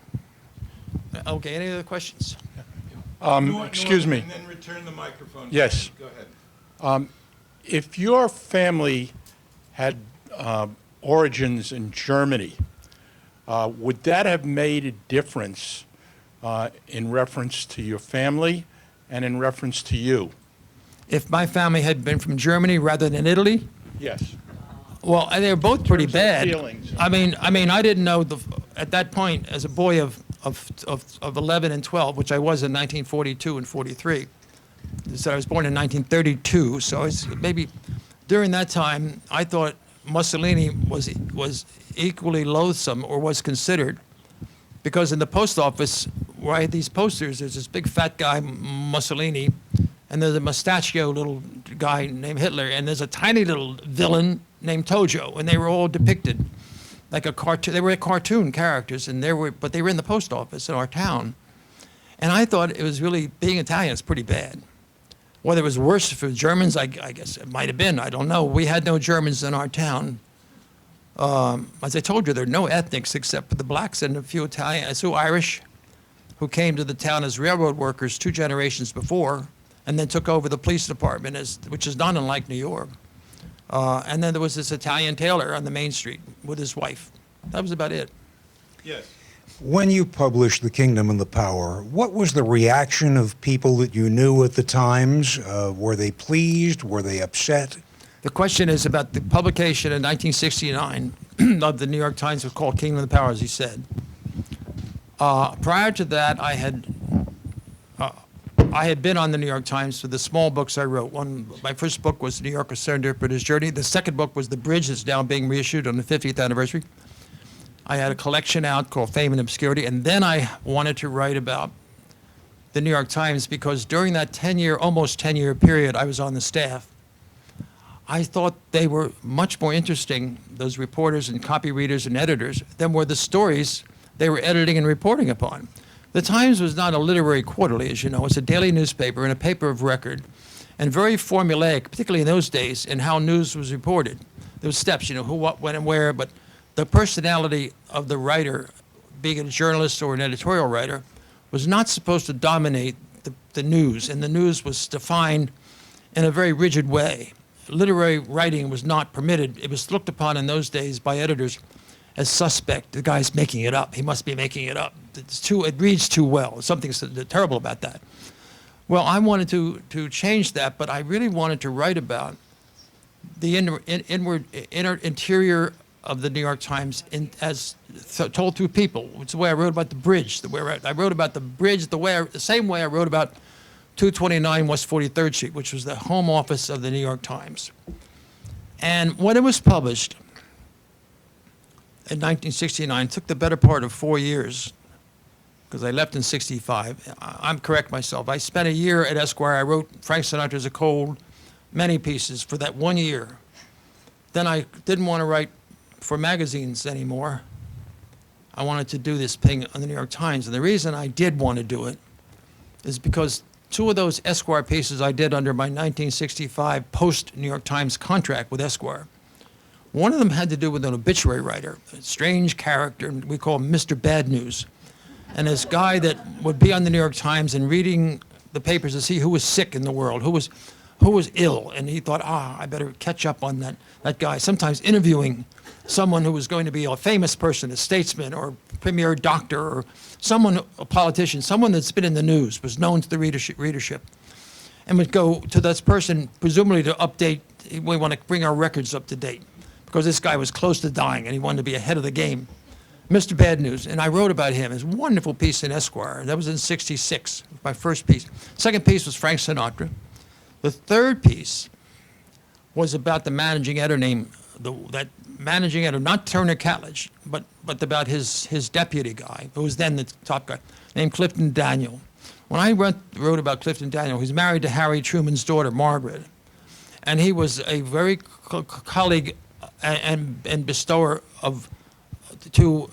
Okay, any other questions? Excuse me. And then return the microphone. Yes. Go ahead. If your family had origins in Germany, would that have made a difference in reference to your family and in reference to you? If my family had been from Germany rather than Italy? Yes. Well, they were both pretty terms of bad. feelings. I mean, I didn't know at that point as a boy of 11 and 12, which I was in 1942 and 43. So I was born in 1932. So it's maybe during that time I thought Mussolini was equally loathsome, or was considered, because in the post office where I had these posters, there's this big fat guy Mussolini, and there's a mustachio little guy named Hitler, and there's a tiny little villain named Tojo, and they were all depicted like a cartoon. They were cartoon characters, and but they were in the post office in our town. And I thought it was really, being Italian is pretty bad. Whether it was worse for Germans, I guess it might have been. I don't know. We had no Germans in our town. As I told you, there are no ethnics except for the blacks and a few Italian, a few Irish, who came to the town as railroad workers 2 generations before, and then took over the police department, which is not unlike New York. And then there was this Italian tailor on the main street with his wife. That was about it. Yes. When you published The Kingdom and the Power, what was the reaction of people that you knew at the Times? Were they pleased? Were they upset? The question is about the publication in 1969 of the New York Times, was called Kingdom of the Power, as he said. Prior to that, I had been on the New York Times for the small books I wrote. My first book was New Yorker Serendipitous Journey. The second book was The Bridge, that's now being reissued on the 50th anniversary. I had a collection out called Fame and Obscurity, and then I wanted to write about the New York Times because during that almost 10-year period I was on the staff, I thought they were much more interesting, those reporters and copy readers and editors, than were the stories they were editing and reporting upon. The Times was not a literary quarterly, as you know. It's a daily newspaper and a paper of record, and very formulaic, particularly in those days, in how news was reported. There were steps, who, what, when, and where, but the personality of the writer, being a journalist or an editorial writer, was not supposed to dominate the news, and the news was defined in a very rigid way. Literary writing was not permitted. It was looked upon in those days by editors as suspect. The guy's making it up. He must be making it up. It reads too well. Something terrible about that. Well, I wanted to change that, but I really wanted to write about the interior of the New York Times as told through people. It's the way I wrote about the bridge. I wrote about the bridge the same way I wrote about 229 West 43rd Street, which was the home office of the New York Times. And when it was published in 1969, it took the better part of 4 years, because I left in 65. I'm correct myself. I spent a year at Esquire. I wrote Frank Sinatra's A Cold, many pieces for that 1 year. Then I didn't want to write for magazines anymore. I wanted to do this thing on the New York Times. And the reason I did want to do it is because 2 of those Esquire pieces I did under my 1965 post-New York Times contract with Esquire. One of them had to do with an obituary writer, a strange character, we call him Mr. Bad News. And this guy that would be on the New York Times and reading the papers to see who was sick in the world, who was ill. And he thought, I better catch up on that guy. Sometimes interviewing someone who was going to be a famous person, a statesman or premier doctor or a politician, someone that's been in the news, was known to the readership, and would go to this person, presumably to update. We want to bring our records up to date because this guy was close to dying and he wanted to be ahead of the game. Mr. Bad News, and I wrote about him. It's a wonderful piece in Esquire. That was in '66, my first piece. Second piece was Frank Sinatra. The third piece was about the managing editor that managing editor, not Turner Catledge, but about his deputy guy, who was then the top guy, named Clifton Daniel. When I wrote about Clifton Daniel, he's married to Harry Truman's daughter, Margaret, and he was a very colleague and bestower to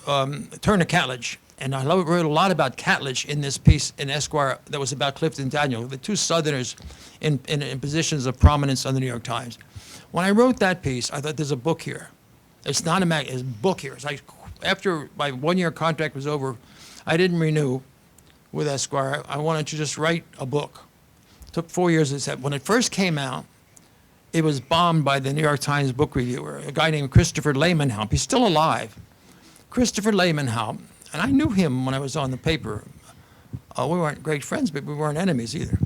Turner Catledge. And I wrote a lot about Catledge in this piece in Esquire that was about Clifton Daniel, the 2 Southerners in positions of prominence on the New York Times. When I wrote that piece, I thought, there's a book here. It's not a mag, it's a book here. So after my 1-year contract was over, I didn't renew with Esquire. I wanted to just write a book. It took 4 years. When it first came out, it was bombed by the New York Times book reviewer, a guy named Christopher Lehmanhaupt. He's still alive. Christopher Lehmanhaupt, and I knew him when I was on the paper. We weren't great friends, but we weren't enemies either.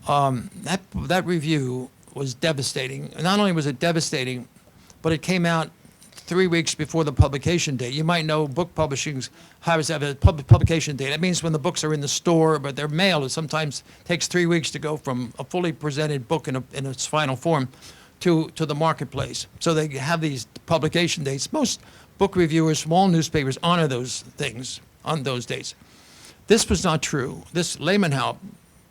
That review was devastating. And not only was it devastating, but it came out 3 weeks before the publication date. You might know book publishings have a publication date. That means when the books are in the store, but they're mailed. It sometimes takes 3 weeks to go from a fully presented book in its final form to the marketplace. So they have these publication dates. Most book reviewers, small newspapers honor those things on those dates. This was not true. This Lehmanhaupt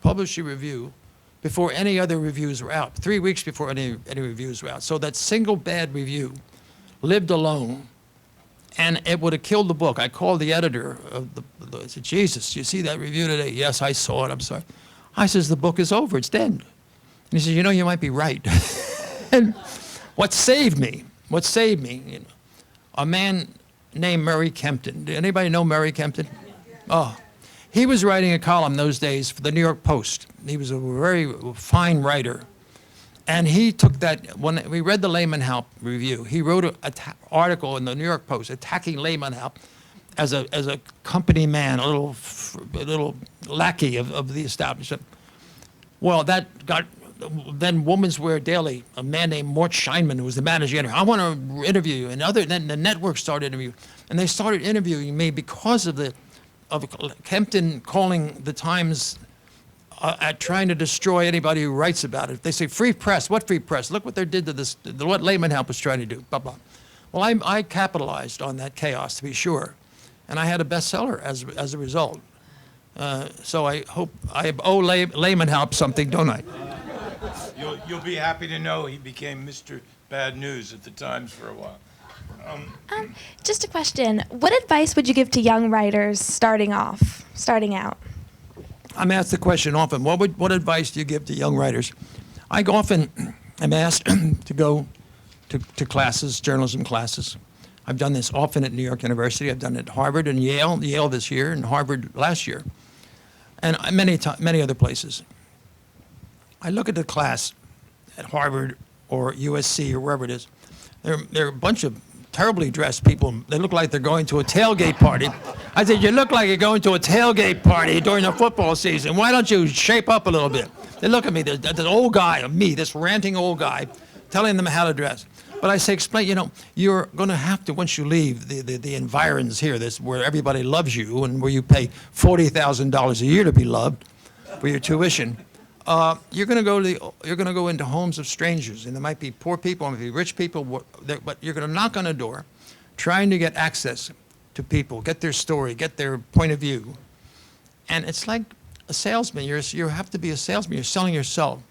published a review before any other reviews were out, 3 weeks before any reviews were out. So that single bad review lived alone, and it would have killed the book. I called the editor of I said, Jesus, you see that review today? Yes, I saw it, I'm sorry. I says, the book is over, it's dead. he said, you know, you might be right. And what saved me, you know, a man named Murray Kempton. Did anybody know Murray Kempton? Oh, he was writing a column those days for the New York Post. He was a very fine writer. And he took that, when we read the Lehman Haupt review, he wrote an article in the New York Post attacking Lehman Haupt as a company man, a little lackey of the establishment. Well, that got, then Women's Wear Daily, a man named Mort Scheinman, who was the managing editor, I want to interview you. And then the network started interviewing, and they started interviewing me because of Kempton calling the Times at trying to destroy anybody who writes about it. They say, free press, what free press? Look what they did to this, what Lehman Haupt was trying to do, blah, blah. Well, I capitalized on that chaos, to be sure, and I had a bestseller as a result. So I hope I owe Lehman Haupt something, don't I? You'll be happy to know he became Mr. Bad News at the Times for a while. Just a question. What advice would you give to young writers starting out? I'm asked the question often, what advice do you give to young writers? I often am asked to go to classes, journalism classes. I've done this often at New York University. I've done it at Harvard and Yale this year, and Harvard last year, and many other places. I look at the class at Harvard or USC or wherever it is. They're a bunch of terribly dressed people. They look like they're going to a tailgate party. I said, you look like you're going to a tailgate party during the football season. Why don't you shape up a little bit? They look at me, this old guy, this ranting old guy, telling them how to dress. But I say, explain, you know, you're going to have to, once you leave the environs here, this where everybody loves you and where you pay $40,000 a year to be loved for your tuition, you're going to go into homes of strangers, and there might be poor people, there might be rich people, but you're going to knock on a door, trying to get access to people, get their story, get their point of view, and it's like a salesman. You have to be a salesman. You're selling yourself,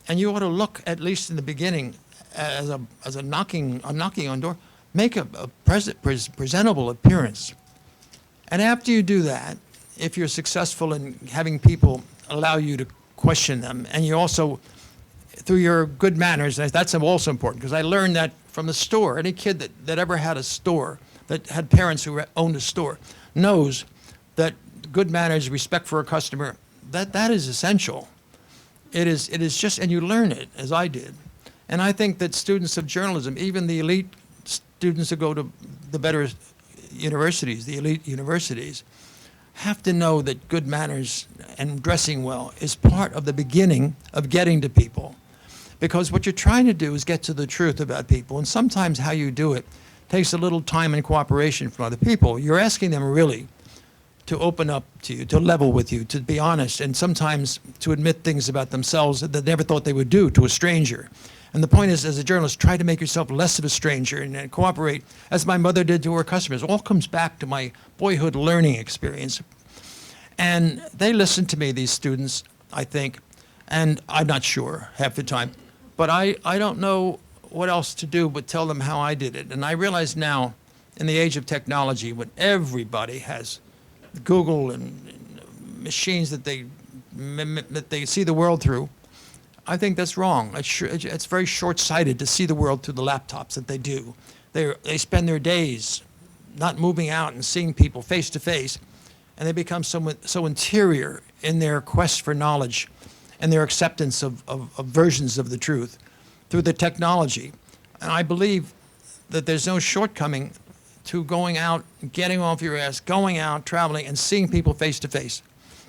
and you ought to look, at least in the beginning, as a knocking on door. Make a presentable appearance, and after you do that, if you're successful in having people allow you to question them, and you also, through your good manners, that's also important, because I learned that from the store. Any kid that ever had a store, that had parents who owned a store, knows that good manners, respect for a customer, that is essential. It is just, and you learn it, as I did. And I think that students of journalism, even the elite students who go to the better universities, the elite universities, have to know that good manners and dressing well is part of the beginning of getting to people. Because what you're trying to do is get to the truth about people, and sometimes how you do it takes a little time and cooperation from other people. You're asking them really to open up to you, to level with you, to be honest, and sometimes to admit things about themselves that they never thought they would do to a stranger. And the point is, as a journalist, try to make yourself less of a stranger and cooperate, as my mother did to her customers. It all comes back to my boyhood learning experience. And they listen to me, these students, I think, and I'm not sure half the time. But I don't know what else to do but tell them how I did it. And I realize now, in the age of technology, when everybody has Google and machines that they see the world through, I think that's wrong. It's very short-sighted to see the world through the laptops that they do. They spend their days not moving out and seeing people face to face, and they become so interior in their quest for knowledge and their acceptance of versions of the truth through the technology. And I believe that there's no shortcoming to going out, getting off your ass, going out, traveling, and seeing people face to face.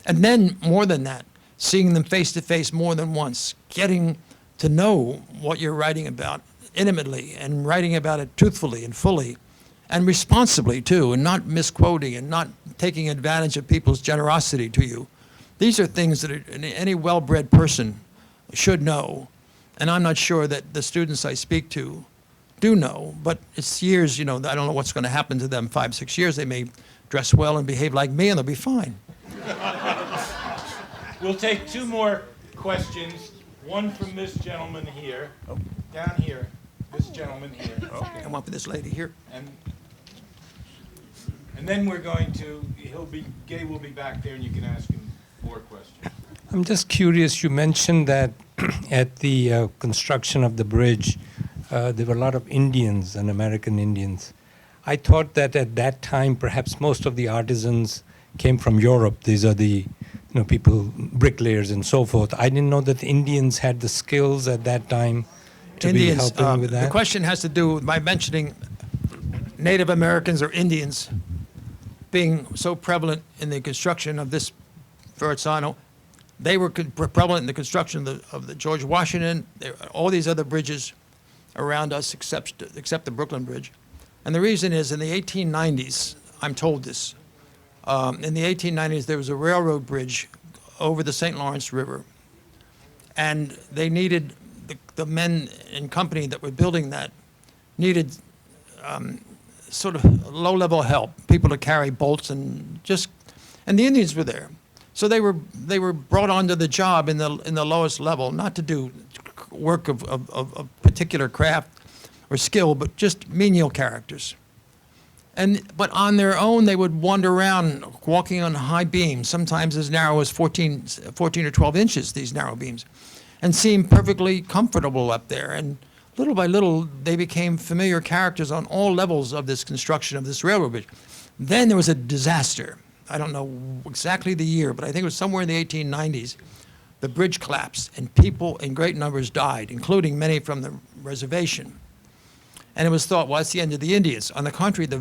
And then, more than that, seeing them face to face more than once, getting to know what you're writing about intimately and writing about it truthfully and fully and responsibly too, and not misquoting and not taking advantage of people's generosity to you. These are things that any well-bred person should know, and I'm not sure that the students I speak to do know, but it's years, I don't know what's going to happen to them 5, 6 years. They may dress well and behave like me and they'll be fine. We'll take 2 more questions. One from this gentleman here, down here. This gentleman here. Okay. And one for this lady here. And then we're going to, Gay will be back there and you can ask him more questions. I'm just curious, you mentioned that at the construction of the bridge, there were a lot of Indians and American Indians. I thought that at that time, perhaps most of the artisans came from Europe. These are the people, bricklayers and so forth. I didn't know that the Indians had the skills at that time to be helping with that. The question has to do with my mentioning Native Americans or Indians being so prevalent in the construction of this Verrazzano. They were prevalent in the construction of the George Washington, all these other bridges around us except the Brooklyn Bridge. And the reason is in the 1890s, I'm told this, in the 1890s there was a railroad bridge over the St. Lawrence River. And they needed, the men in company that were building that needed sort of low-level help, people to carry bolts and the Indians were there. So they were brought onto the job in the lowest level, not to do work of particular craft or skill, but just menial characters. But on their own, they would wander around walking on high beams, sometimes as narrow as 14 or 12 inches, these narrow beams, and seemed perfectly comfortable up there. And little by little, they became familiar characters on all levels of this construction of this railroad bridge. Then there was a disaster. I don't know exactly the year, but I think it was somewhere in the 1890s. The bridge collapsed, and people in great numbers died, including many from the reservation. And it was thought, well, that's the end of the Indians. On the contrary, that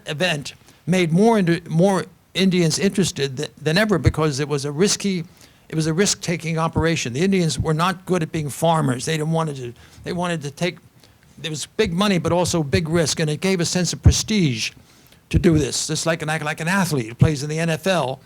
event made more Indians interested than ever, because it was a risk-taking operation. The Indians were not good at being farmers. They wanted to take, there was big money, but also big risk, and it gave a sense of prestige to do this. Just like an athlete who plays in the NFL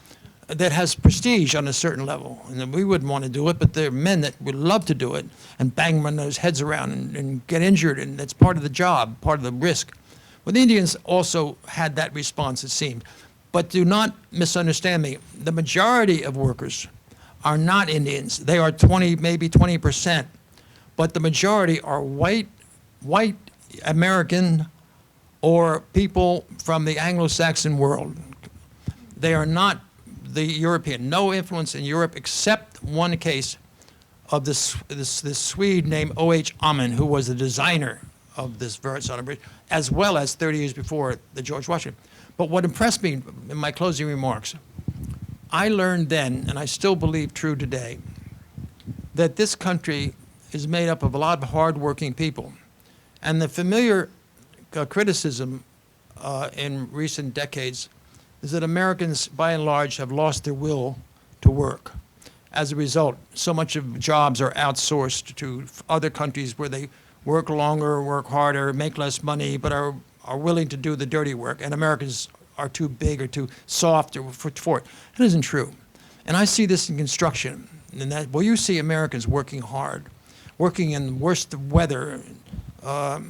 that has prestige on a certain level. And we wouldn't want to do it, but there are men that would love to do it and bang those heads around and get injured, and that's part of the job, part of the risk. Well, the Indians also had that response, it seemed. But do not misunderstand me. The majority of workers are not Indians. They are 20, maybe 20%. But the majority are white American or people from the Anglo-Saxon world. They are not the European. No influence in Europe except one case of this Swede named O.H. Amen, who was the designer of this Verrazzano Bridge, as well as 30 years before the George Washington. But what impressed me in my closing remarks, I learned then, and I still believe true today, that this country is made up of a lot of hardworking people. And the familiar criticism in recent decades is that Americans, by and large, have lost their will to work. As a result, so much of jobs are outsourced to other countries where they work longer, work harder, make less money, but are willing to do the dirty work, and Americans are too big or too soft for it. It isn't true. And I see this in construction, and that, well, you see Americans working hard, working in worst weather, not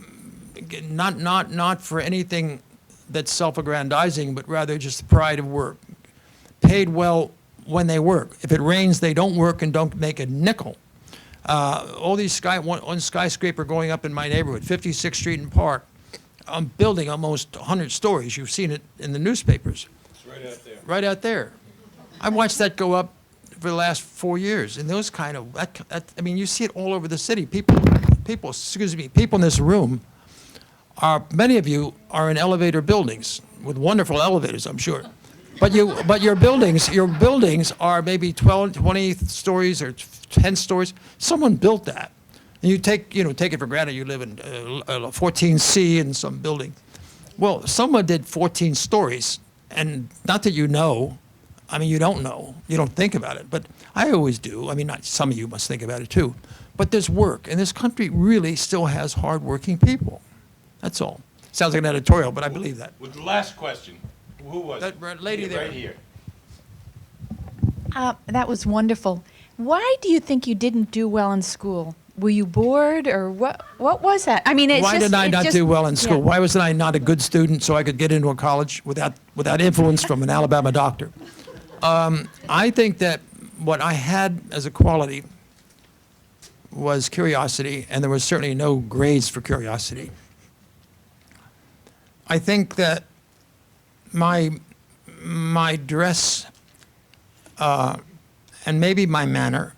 for anything that's self-aggrandizing, but rather just the pride of work. Paid well when they work. If it rains, they don't work and don't make a nickel. All these one skyscraper going up in my neighborhood, 56th Street and Park, I'm building almost 100 stories. You've seen it in the newspapers. It's right out there. Right out there. I watched that go up for the last 4 years. And those kind of, I mean, you see it all over the city. People in this room, many of you are in elevator buildings with wonderful elevators, I'm sure. But your buildings are maybe 12, 20 stories or 10 stories. Someone built that. And you take it for granted you live in 14C in some building. Well, someone did 14 stories, and not that you know, I mean, you don't know, you don't think about it, but I always do. I mean, not some of you must think about it too. But there's work, and this country really still has hardworking people. That's all. Sounds like an editorial, but I believe that. With the last question, who was it? That lady there. Right here. That was wonderful. Why do you think you didn't do well in school? Were you bored, or what was that? I mean, Why did I not do well in school? Yeah. Why wasn't I not a good student so I could get into a college without influence from an Alabama doctor? I think that what I had as a quality was curiosity, and there was certainly no grades for curiosity. I think that my dress and maybe my manner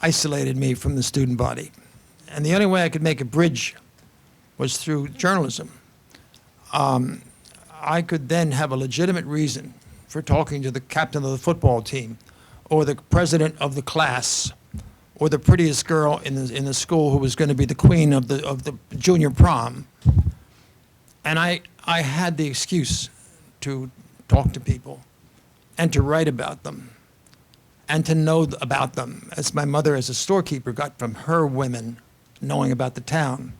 isolated me from the student body. And the only way I could make a bridge was through journalism. I could then have a legitimate reason for talking to the captain of the football team, or the president of the class, or the prettiest girl in the school who was going to be the queen of the junior prom. And I had the excuse to talk to people and to write about them and to know about them, as my mother as a storekeeper got from her women knowing about the town.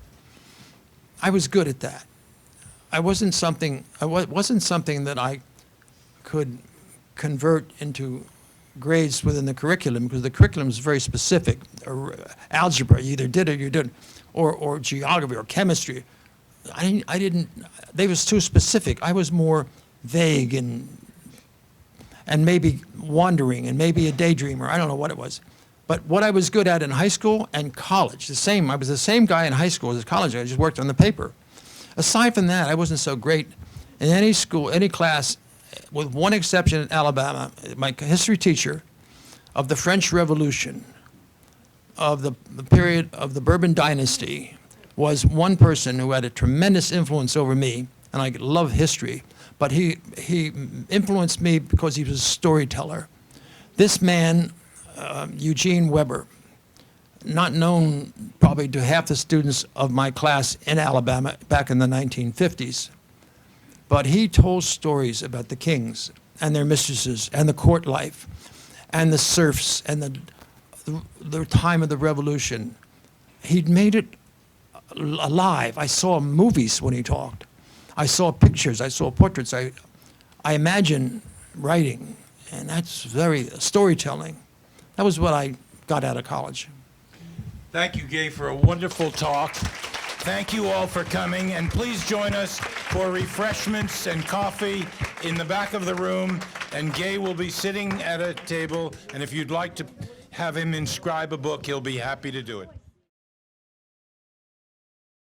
I was good at that. I wasn't something that I could convert into grades within the curriculum, because the curriculum is very specific. Algebra, you either did it or you didn't, or geography or chemistry. They was too specific. I was more vague and maybe wandering and maybe a daydreamer. I don't know what it was. But what I was good at in high school and college, I was the same guy in high school as college. I just worked on the paper. Aside from that, I wasn't so great in any school, any class, with one exception in Alabama. My history teacher of the French Revolution, of the period of the Bourbon Dynasty, was one person who had a tremendous influence over me, and I love history, but he influenced me because he was a storyteller. This man, Eugene Weber, not known probably to half the students of my class in Alabama back in the 1950s, but he told stories about the kings and their mistresses and the court life and the serfs and the time of the Revolution. He'd made it alive. I saw movies when he talked. I saw pictures. I saw portraits. I imagine writing, and that's very storytelling. That was what I got out of college. Thank you, Gay, for a wonderful talk. Thank you all for coming, and please join us for refreshments and coffee in the back of the room, and Gay will be sitting at a table, and if you'd like to have him inscribe a book, he'll be happy to do it.